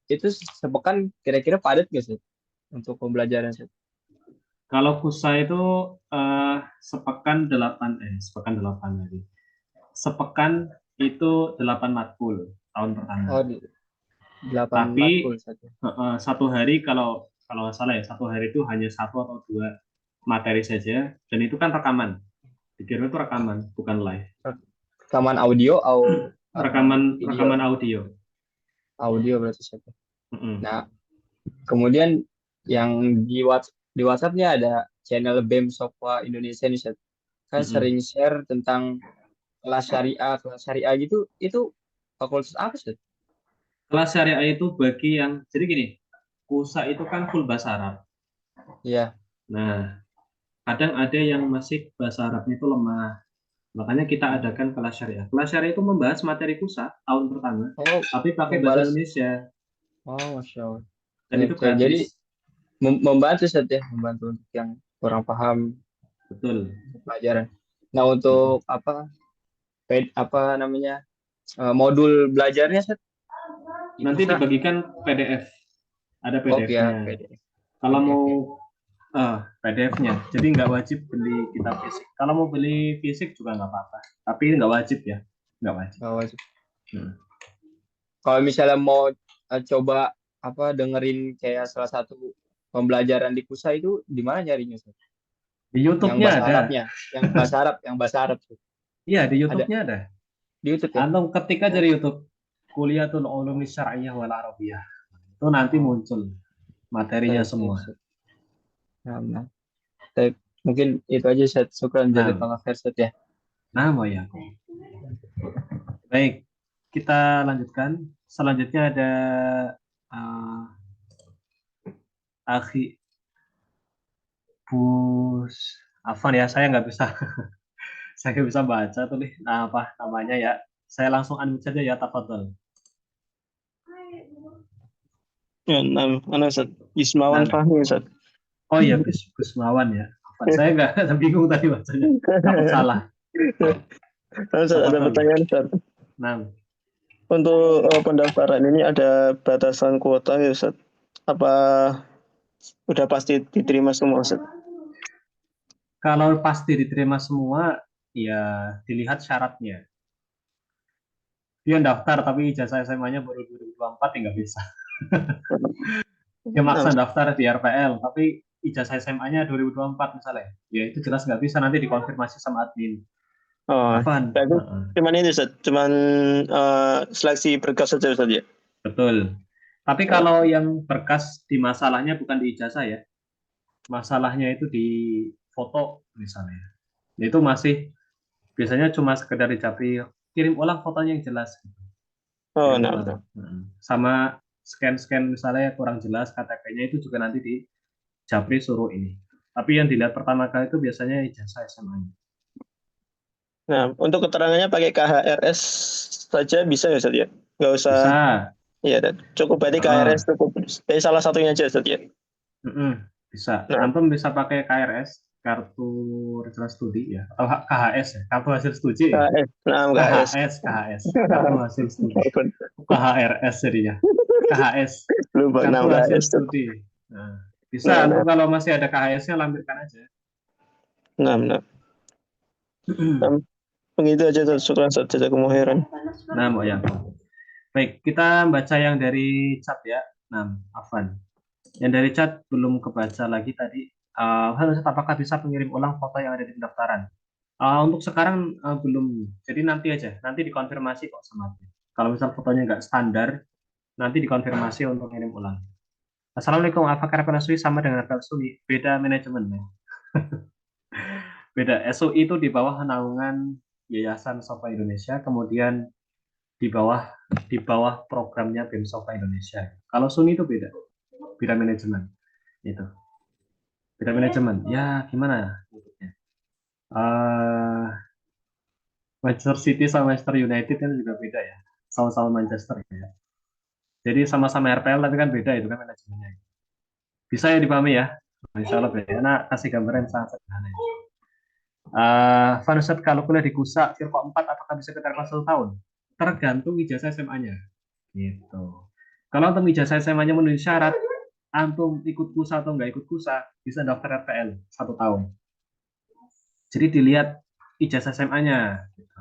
itu sepekan kira-kira padat nggak sih? Untuk pembelajaran set? Kalau kusa itu sepekan 8 lagi. Sepekan itu 8 matkul tahun pertama. Oh, 8 Tapi matkul satu. satu hari kalau nggak salah ya, satu hari itu hanya satu atau dua materi saja, dan itu kan rekaman. Dikirim itu rekaman, bukan live. Rekaman audio atau video? Rekaman audio. Audio berarti satu. Mm-mm. Nah, kemudian yang di WhatsApp-nya ada channel BEM Sokwa Indonesia nih, Seth. Kan Mm-mm. sering share tentang kelas syariah gitu. Itu fakultas apa sih? Kelas syariah itu bagi yang, jadi gini, kusa itu kan full bahasa Arab. Iya. Nah, kadang ada yang masih bahasa Arabnya itu lemah. Makanya kita adakan kelas syariah. Kelas syariah itu membahas materi kusa tahun pertama, Oh, tapi pakai bahasa membalas. Indonesia, Oh, Masya Allah. dan itu Oke, jadi gratis. membantu Seth ya, membantu untuk yang kurang paham Betul. pelajaran. Nah, untuk apa namanya modul belajarnya Seth? Nanti Bisa. dibagikan PDF, ada Oke ya, PDF-nya. PDF. Kalau PDF mau ya. PDF-nya, jadi nggak wajib beli kitab fisik. Kalau mau beli fisik juga nggak apa-apa, tapi nggak wajib ya, nggak wajib. Oh, wajib. Hmm. Kalau misalnya mau coba dengerin kayak salah satu pembelajaran di Kusa itu di mana nyarinya Seth? Di Yang YouTube-nya bahasa ada. Arabnya, yang bahasa Arab Seth. Iya, di Ada YouTube-nya ada. di YouTube ya? Antum ketik aja Oh, di YouTube, Kuliatul Ulumi Syar'iyyah wal Arabiyah. Itu nanti oh, muncul materinya baik, baik, semua. Seth. Nah, baik. Mungkin itu aja Seth. Syukran Nah, jazakallah khair Seth ya. nama ya. Baik, kita lanjutkan. Selanjutnya ada uh, Akhi Bus Afan ya, saya nggak bisa saya nggak bisa baca tuh nih, nah, apa namanya ya. Saya langsung unmute saja ya, tafadhol. Ya, Ustaz. Ismawan Nah, Fahmi, Ustaz. oh iya, Gusmawan ya. Afan, saya nggak bingung tadi bacanya, takut salah. Ustaz, ada Tafadhol. pertanyaan, Ustaz. Nah, Untuk pendaftaran ini ada batasan kuota ya, Ustaz? Apa udah pasti diterima semua, Ustaz? kalau pasti diterima semua, ya dilihat syaratnya. Dia daftar tapi ijazah SMA-nya baru 2024, ya nggak bisa. Dia maksa daftar di RPL tapi ijazah SMA-nya 2024 misalnya. Ya itu jelas nggak bisa, nanti dikonfirmasi sama admin. Oh, Apaan? berarti cuman ini, Ustaz. Cuman seleksi berkas saja, Ustaz ya? Betul. Tapi kalau yang berkas di masalahnya bukan di ijazah ya. Masalahnya itu di foto misalnya. Itu masih biasanya cuma sekedar dicapri, kirim ulang fotonya yang jelas. Oh, Kirim nah. ulang. Sama scan misalnya kurang jelas KTP-nya, itu juga nanti di Japri suruh ini. Tapi yang dilihat pertama kali itu biasanya ijazah SMA-nya. Nah, untuk keterangannya pakai KHRS saja bisa ya, Ustaz ya? Nggak usah, Bisa. iya, Dan. Cukup berarti KRS Ah, cukup. Salah satunya aja, Ustaz, ya. bisa. Nah, Antum bisa pakai KRS, kartu rencana studi ya, atau KHS ya, kartu hasil studi ya. KS, nah, KS. KHS, kartu hasil studi. KHRS jadinya. KHS, Lupa kartu nama hasil KS tuh. studi. Nah, Nah, bisa, nah, antum kalau masih ada KHS-nya lampirkan aja. nah. Nah, begitu aja, Ustaz. Syukran, Ustaz. Jazakumullah khairan. Nah, mau yang baik, kita baca yang dari chat ya. Nah, Afan. Yang dari chat belum kebaca lagi tadi. Halo, Ustaz, apakah bisa mengirim ulang foto yang ada di pendaftaran? Untuk sekarang belum. Jadi nanti aja, nanti dikonfirmasi kok sama admin. Kalau misal fotonya nggak standar, nanti dikonfirmasi untuk ngirim ulang. Assalamualaikum, apakah referensi sama dengan referensi? Beda manajemen ya. Beda. SUI itu di bawah naungan Yayasan Sofa Indonesia, kemudian di bawah programnya BEM Sofa Indonesia. Kalau SUNI itu beda, beda manajemen. Itu beda manajemen. Ya gimana? Uh, Manchester City sama Manchester United kan juga beda ya. Sama-sama Manchester ya. Jadi sama-sama RPL tapi kan beda itu kan manajemennya. Bisa ya dipahami ya? Insya Allah beda. Nah, kasih gambaran yang sangat sederhana. Vanusat kalau kuliah di KUSA Firko 4 apakah bisa keterima 1 tahun? Tergantung ijazah SMA-nya. Gitu. Kalau antum ijazah SMA-nya memenuhi syarat, antum ikut KUSA atau nggak ikut KUSA, bisa daftar RPL 1 tahun. Jadi dilihat ijazah SMA-nya. Gitu.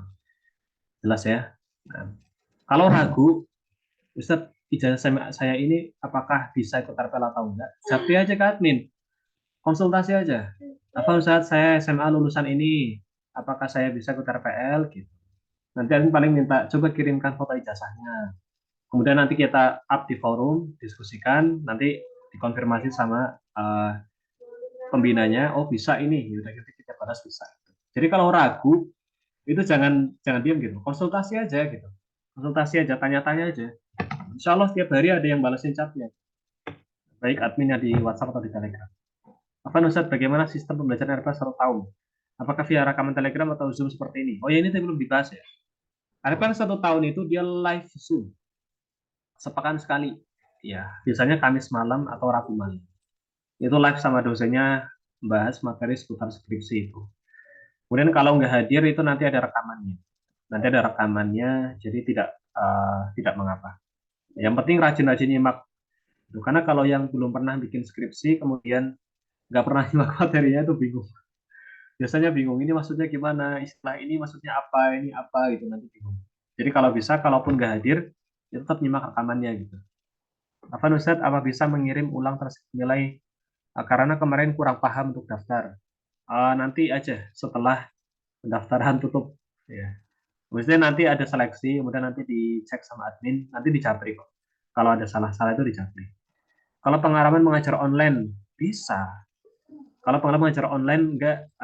Jelas ya? Nah, kalau ragu, Ustaz, ijazah saya ini apakah bisa ikut RPL atau enggak? Japri aja ke admin, konsultasi aja. Apa Ustaz, saya SMA lulusan ini, apakah saya bisa ikut RPL? Gitu. Nanti admin paling minta, coba kirimkan foto ijazahnya. Kemudian nanti kita up di forum, diskusikan, nanti dikonfirmasi sama pembinanya, oh bisa ini, yaudah kita balas bisa. Jadi kalau ragu, itu jangan jangan diam gitu, konsultasi aja gitu. Konsultasi aja, tanya-tanya aja. Insya Allah tiap hari ada yang balasin chatnya, baik adminnya di WhatsApp atau di Telegram. Apa Ustaz, bagaimana sistem pembelajaran RPL 1 tahun? Apakah via rekaman Telegram atau Zoom seperti ini? Oh ya, ini tadi belum dibahas ya. RPL 1 tahun itu dia live Zoom, sepekan sekali. Ya, biasanya Kamis malam atau Rabu malam. Itu live sama dosennya, bahas materi seputar skripsi itu. Kemudian kalau nggak hadir itu nanti ada rekamannya. Nanti ada rekamannya, jadi tidak mengapa. Yang penting rajin-rajin nyimak. Karena kalau yang belum pernah bikin skripsi, kemudian nggak pernah nyimak materinya itu bingung. Biasanya bingung, ini maksudnya gimana, istilah ini maksudnya apa, ini apa, gitu, nanti bingung. Jadi kalau bisa, kalaupun nggak hadir, ya tetap nyimak rekamannya gitu. Apa Ustadz, apa bisa mengirim ulang transkrip nilai karena kemarin kurang paham untuk daftar. Nanti aja setelah pendaftaran tutup. Ya. Maksudnya nanti ada seleksi, kemudian nanti dicek sama admin, nanti dicapri kok. Kalau ada salah-salah itu dicapri. Kalau pengalaman mengajar online, bisa. Kalau pengalaman mengajar online,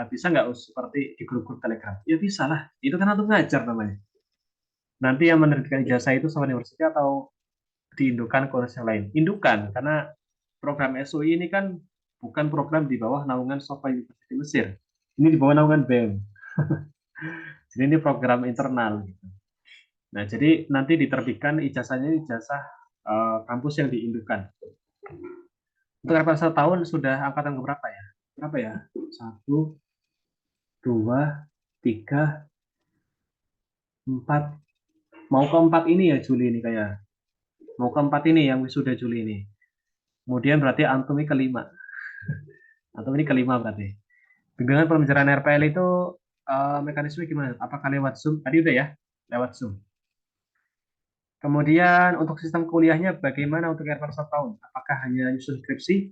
bisa nggak seperti di grup-grup Telegram? Ya bisa lah, itu kan untuk ngajar namanya. Nanti yang menerbitkan ijazah itu sama universitas atau diindukan ke yang lain. Indukan, karena program SUI ini kan bukan program di bawah naungan Sofa University Mesir. Ini di bawah naungan BEM. Jadi ini program internal. Gitu. Nah, jadi nanti diterbitkan ijazahnya ijazah kampus yang diindukan. Untuk RPL 1 tahun sudah angkatan berapa ya? Berapa ya? 1, 2, 3, 4. Mau keempat ini ya Juli ini kayak. Mau keempat ini yang wisuda Juli ini. Kemudian berarti antum ini kelima. Antum ini kelima berarti. Bimbingan pembelajaran RPL itu mekanisme gimana? Apakah lewat Zoom? Tadi udah ya, lewat Zoom. Kemudian untuk sistem kuliahnya bagaimana untuk RPL 1 tahun? Apakah hanya nyusun skripsi?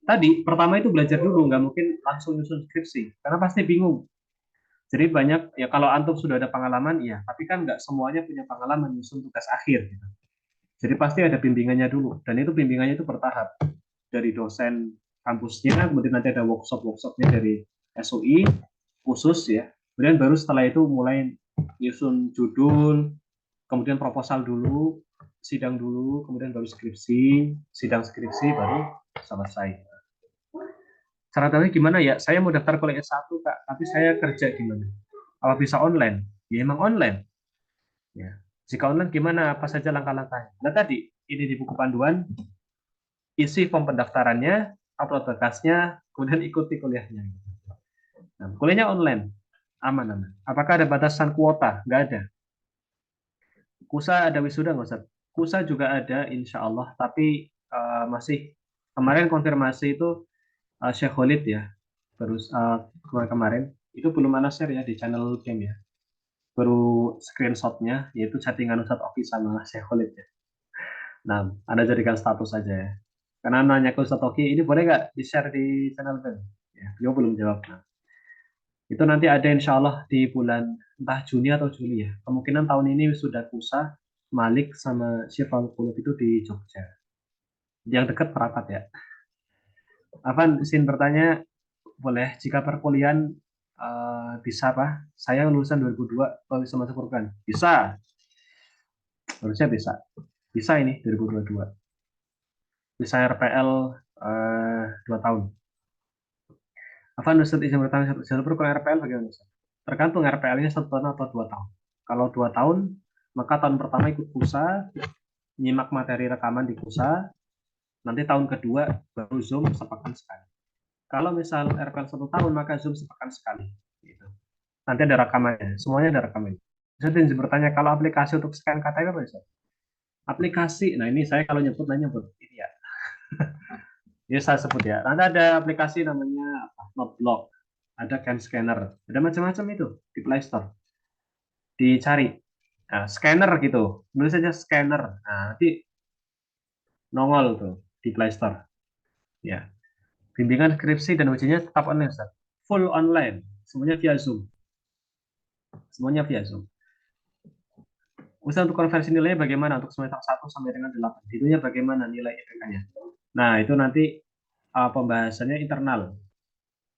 Tadi pertama itu belajar dulu, nggak mungkin langsung nyusun skripsi, karena pasti bingung. Jadi banyak ya kalau antum sudah ada pengalaman, ya, tapi kan nggak semuanya punya pengalaman nyusun tugas akhir. Gitu. Jadi pasti ada bimbingannya dulu, dan itu bimbingannya itu bertahap dari dosen kampusnya, kemudian nanti ada workshopnya dari SUI khusus ya. Kemudian baru setelah itu mulai nyusun judul, kemudian proposal dulu, sidang dulu, kemudian baru skripsi, sidang skripsi baru selesai. Cara tahu gimana ya? Saya mau daftar kuliah S1 Kak, tapi saya kerja gimana? Apa bisa online? Ya emang online. Ya. Jika online gimana? Apa saja langkah-langkahnya? Nah tadi, ini di buku panduan, isi form pendaftarannya, upload berkasnya, kemudian ikuti kuliahnya. Nah, kuliahnya online, aman-aman. Apakah ada batasan kuota? Nggak ada. Kusa ada wisuda nggak Ustaz? Kusa juga ada, insya Allah, tapi masih kemarin konfirmasi itu Syekh Khalid ya, terus kemarin itu belum mana share ya di channel game ya, baru screenshotnya yaitu chattingan Ustadz Oki sama Syekh Khalid ya. Nah, Anda jadikan status saja ya. Karena nanya ke Ustadz Oki, ini boleh nggak di-share di channel game? Ya, beliau belum jawab. Nah, itu nanti ada insya Allah di bulan entah Juni atau Juli ya. Kemungkinan tahun ini sudah Kusa, Malik sama Syifal Qulub itu di Jogja. Yang dekat Perapat ya. Afan, izin bertanya, boleh jika perkuliahan bisa Pak? Saya lulusan 2002, kalau bisa masuk perkuliahan? Bisa, harusnya bisa. Bisa ini 2022. Bisa RPL 2 tahun. Afan, Ustaz izin bertanya, jalur perkuliahan RPL bagaimana Ustaz? Tergantung RPL-nya 1 tahun atau 2 tahun. Kalau 2 tahun, maka tahun pertama ikut PUSA, nyimak materi rekaman di PUSA, nanti tahun kedua baru Zoom sepekan sekali. Kalau misal RPL 1 tahun, maka Zoom sepekan sekali. Gitu. Nanti ada rekamannya, semuanya ada rekamannya. Saya ingin bertanya, kalau aplikasi untuk scan KTP apa bisa? Aplikasi, nah ini saya kalau nyebut ini ya. Ini saya sebut ya. Nanti ada aplikasi namanya Noteblock, ada Cam Scanner, ada macam-macam itu di Play Store. Dicari, nah, scanner gitu, tulis saja scanner. Nah, nanti nongol tuh di Play Store. Ya, bimbingan skripsi dan ujiannya tetap online, Ustaz. Full online, semuanya via Zoom. Semuanya via Zoom. Ustaz, untuk konversi nilainya bagaimana untuk semester 1 sampai dengan 8? Itunya bagaimana nilai IPK-nya? Nah, itu nanti pembahasannya internal.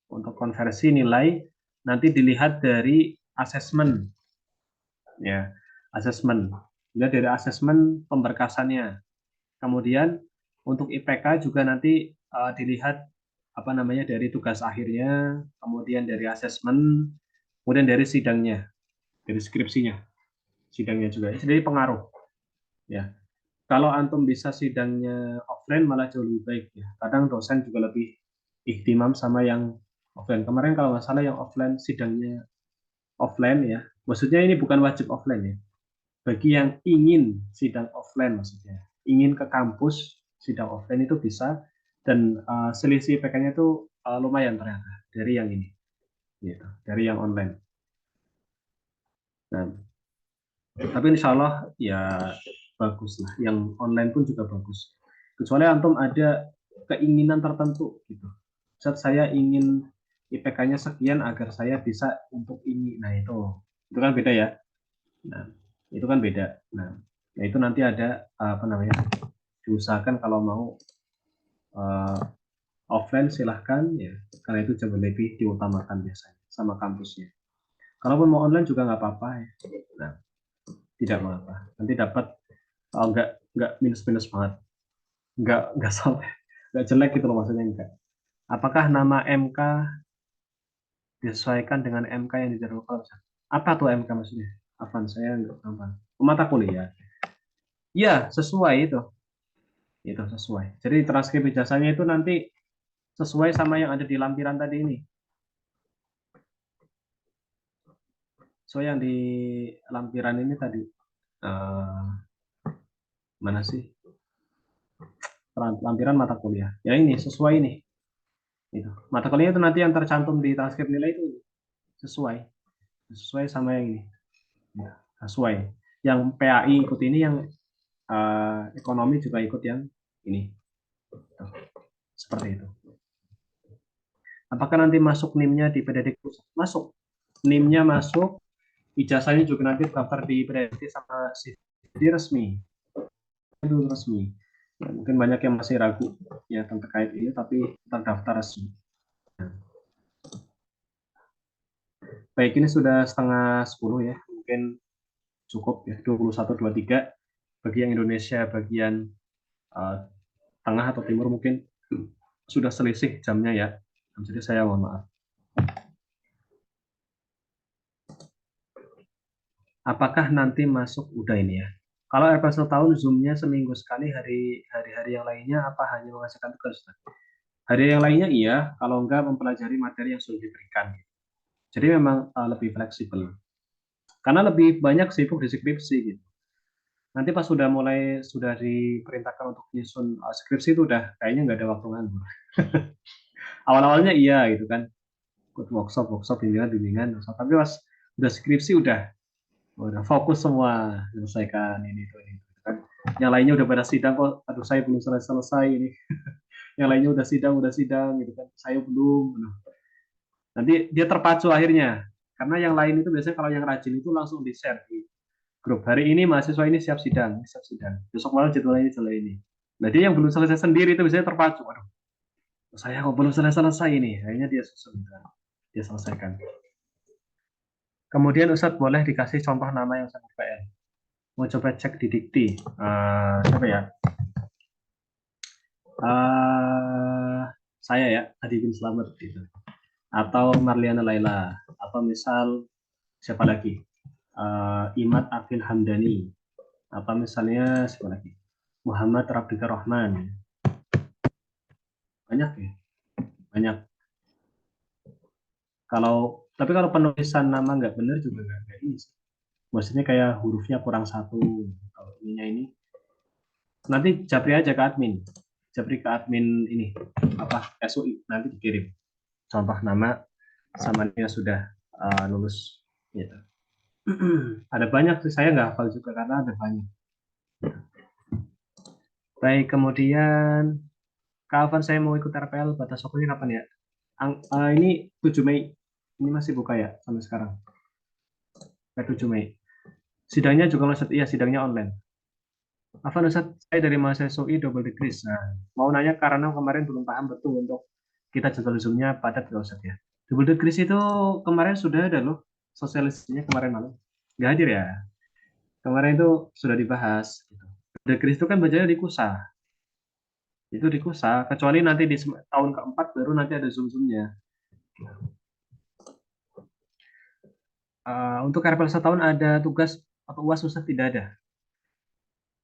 Untuk konversi nilai nanti dilihat dari asesmen. Ya, asesmen. Dilihat dari asesmen pemberkasannya. Kemudian untuk IPK juga nanti dilihat apa namanya dari tugas akhirnya, kemudian dari asesmen, kemudian dari sidangnya, dari skripsinya. Sidangnya juga. Jadi pengaruh. Ya. Kalau antum bisa sidangnya offline malah jauh lebih baik ya. Kadang dosen juga lebih ihtimam sama yang offline. Kemarin kalau nggak salah yang offline sidangnya offline ya. Maksudnya ini bukan wajib offline ya. Bagi yang ingin sidang offline maksudnya, ingin ke kampus sidang offline itu bisa dan selisih IPK-nya itu lumayan ternyata dari yang ini, gitu, dari yang online. Nah, tapi insya Allah ya bagus lah. Yang online pun juga bagus. Kecuali antum ada keinginan tertentu gitu. Saat saya ingin IPK-nya sekian agar saya bisa untuk ini. Nah, itu kan beda ya. Nah, itu kan beda. Nah, itu nanti ada apa namanya? Diusahakan kalau mau offline silahkan ya. Karena itu jauh lebih diutamakan biasanya sama kampusnya. Kalaupun mau online juga nggak apa-apa ya. Nah, tidak mengapa. Nanti dapat nggak minus-minus banget, nggak sampai nggak jelek gitu loh maksudnya enggak. Apakah nama MK disesuaikan dengan MK yang dijadwalkan? Apa tuh MK maksudnya? Afan saya nggak paham. Mata kuliah. Ya sesuai itu sesuai. Jadi transkrip ijazahnya itu nanti sesuai sama yang ada di lampiran tadi ini. So yang di lampiran ini tadi mana sih? Lampiran mata kuliah. Ya ini sesuai ini. Itu. Mata kuliah itu nanti yang tercantum di transkrip nilai itu sesuai sama yang ini. Ya, sesuai. Yang PAI ikut ini, yang ekonomi juga ikut yang ini. Seperti itu. Apakah nanti masuk NIM-nya di PDD pusat? Masuk. NIM-nya masuk, ijazahnya juga nanti daftar di PDD sama CV resmi. Itu resmi. Ya, mungkin banyak yang masih ragu ya terkait ini, tapi terdaftar resmi. Baik, ini sudah setengah 10 ya. Mungkin cukup ya, 21-23. Bagi yang Indonesia bagian tengah atau timur mungkin sudah selisih jamnya ya. Jadi saya mohon maaf. apakah nanti masuk udah ini ya. Kalau RPL 1 tahun Zoom-nya seminggu sekali, hari-hari yang lainnya apa hanya mengajarkan tugas, Ustaz? Hari yang lainnya iya, kalau enggak mempelajari materi yang sudah diberikan. Jadi memang lebih fleksibel. Karena lebih banyak sibuk di skripsi gitu. Nanti pas sudah diperintahkan untuk nyusun skripsi itu udah kayaknya nggak ada waktu nganggur. Awal-awalnya iya gitu kan, ikut workshop, bimbingan. Tapi pas udah skripsi udah fokus semua selesaikan ini itu kan. Yang lainnya udah pada sidang kok, aduh saya belum selesai ini. Yang lainnya udah sidang gitu kan, saya belum. Nanti dia terpacu akhirnya. Karena yang lain itu biasanya kalau yang rajin itu langsung di-share di grup. Hari ini mahasiswa ini siap sidang. Besok malam jadwal ini. Nah dia yang belum selesai sendiri itu biasanya terpacu. Aduh, saya kok belum selesai ini. Akhirnya dia susun, dia selesaikan. Kemudian Ustadz boleh dikasih contoh nama yang sangat PL. Mau coba cek di dikti. Siapa ya? Saya ya, Adi bin Slamet gitu. Atau Marliana Laila. Atau misal siapa lagi? Imad Afin Hamdani. Atau misalnya siapa lagi? Muhammad Rafiqur Rahman. Banyak ya, banyak. Tapi kalau penulisan nama nggak benar juga nggak ini. Maksudnya kayak hurufnya kurang satu. Kalau ininya ini, nanti japri aja ke admin. Japri ke admin ini apa SUI, nanti dikirim contoh nama sama dia sudah lulus. Gitu. Ada banyak sih, saya nggak hafal juga karena ada banyak. Baik, kemudian kapan saya mau ikut RPL, batas waktunya kapan ya? Ini 7 Mei. Ini masih buka ya sampai sekarang. 7 Mei. Sidangnya juga Ustaz, iya sidangnya online. Afan Ustaz, saya dari mahasiswa UI double degree. Nah, mau nanya karena kemarin belum paham betul untuk kita jadwal Zoom-nya padat nggak Ustaz ya. Double degree itu kemarin sudah ada loh sosialisasinya kemarin malam. Nggak hadir ya? Kemarin itu sudah dibahas. Double degree itu kan belajarnya di KUSA. Itu di KUSA, kecuali nanti di tahun keempat baru nanti ada Zoom-Zoom-nya. Untuk RPL 1 tahun ada tugas atau UAS Ustaz tidak ada.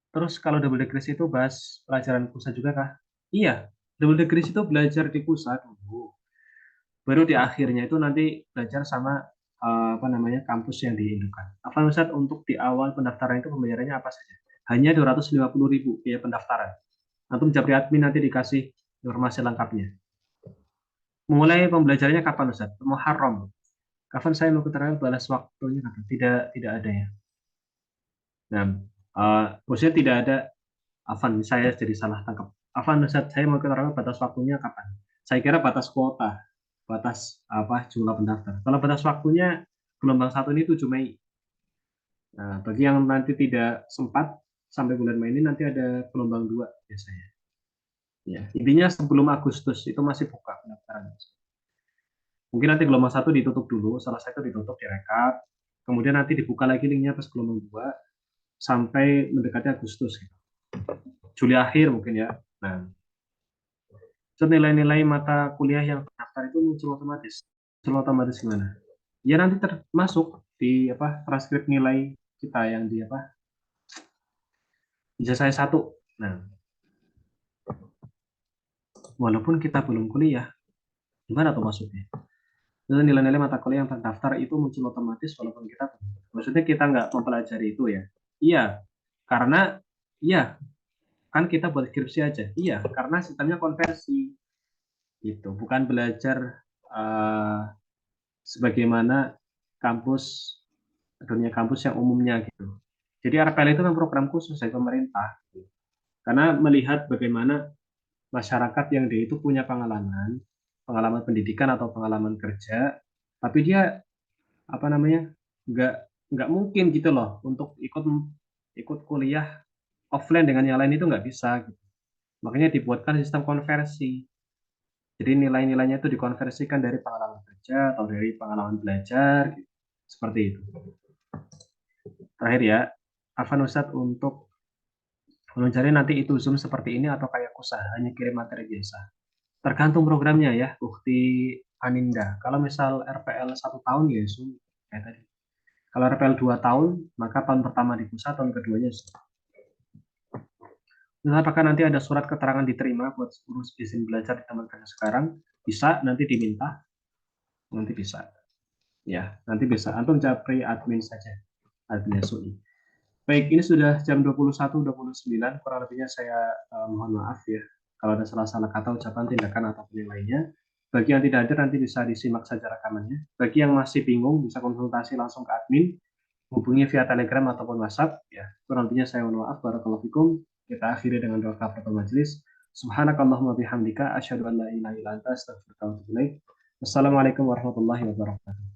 Terus kalau double degree itu bahas pelajaran KUSA juga kah? Iya, double degree itu belajar di KUSA dulu. Baru di akhirnya itu nanti belajar sama apa namanya kampus yang diindukan. Apa Ustaz untuk di awal pendaftaran itu pembayarannya apa saja? Hanya 250.000 biaya pendaftaran. Antum japri admin nanti dikasih informasi lengkapnya. Mulai pembelajarannya kapan Ustaz? Muharram. Kapan saya mau keterangan balas waktunya kapan? Tidak ada ya. Nah, maksudnya tidak ada. Afan, saya jadi salah tangkap. Afan, Ustaz, saya mau keterangan batas waktunya kapan? Saya kira batas kuota, batas apa jumlah pendaftar. Kalau batas waktunya gelombang 1 ini 7 Mei. Nah, bagi yang nanti tidak sempat sampai bulan Mei ini nanti ada gelombang 2 biasanya. Ya, intinya sebelum Agustus itu masih buka pendaftaran. Mungkin nanti gelombang 1 ditutup dulu, selesai itu ditutup direkap, kemudian nanti dibuka lagi linknya pas gelombang 2 sampai mendekati Agustus gitu. Juli akhir mungkin ya. Nah, nilai-nilai mata kuliah yang terdaftar itu muncul otomatis. Muncul otomatis gimana? Ya nanti termasuk di apa transkrip nilai kita yang di apa ijazah saya 1. Nah, walaupun kita belum kuliah, gimana tuh maksudnya? Nilai-nilai mata kuliah yang terdaftar itu muncul otomatis walaupun kita, maksudnya kita nggak mempelajari itu ya? Iya, karena iya kan kita buat skripsi aja. Iya, karena sistemnya konversi gitu, bukan belajar sebagaimana kampus dunia kampus yang umumnya gitu. Jadi RPL itu kan program khusus dari pemerintah. Gitu. Karena melihat bagaimana masyarakat yang dia itu punya pengalaman pendidikan atau pengalaman kerja, tapi dia apa namanya nggak nggak mungkin gitu loh untuk ikut kuliah offline dengan yang lain itu nggak bisa. Gitu. Makanya dibuatkan sistem konversi. Jadi nilai-nilainya itu dikonversikan dari pengalaman kerja atau dari pengalaman belajar, gitu. Seperti itu. Terakhir ya, Afan Ustadz untuk mencari nanti itu Zoom seperti ini atau kayak usaha hanya kirim materi biasa. Tergantung programnya ya, Bukti Aninda. Kalau misal RPL 1 tahun ya Zoom kayak tadi. Kalau RPL 2 tahun, maka tahun pertama di pusat, tahun keduanya stop. Nah, apakah nanti ada surat keterangan diterima buat urus izin belajar di teman kerja sekarang? Bisa, nanti diminta. Nanti bisa. Ya, nanti bisa. Antum japri admin saja. Admin SUI. Baik, ini sudah jam 21.29. Kurang lebihnya saya mohon maaf ya. Kalau ada salah-salah kata, ucapan, tindakan, ataupun yang lainnya. Bagi yang tidak hadir, nanti bisa disimak saja rekamannya. Bagi yang masih bingung, bisa konsultasi langsung ke admin. Hubungi via Telegram ataupun WhatsApp. Ya, kurang lebihnya saya mohon maaf. Barakallahu fikum. Kita akhiri dengan doa kafaratul majelis. Subhanakallahumma bihamdika asyhadu an la ilaha illa anta astaghfiruka wa atubu ilaik. Wassalamualaikum warahmatullahi wabarakatuh.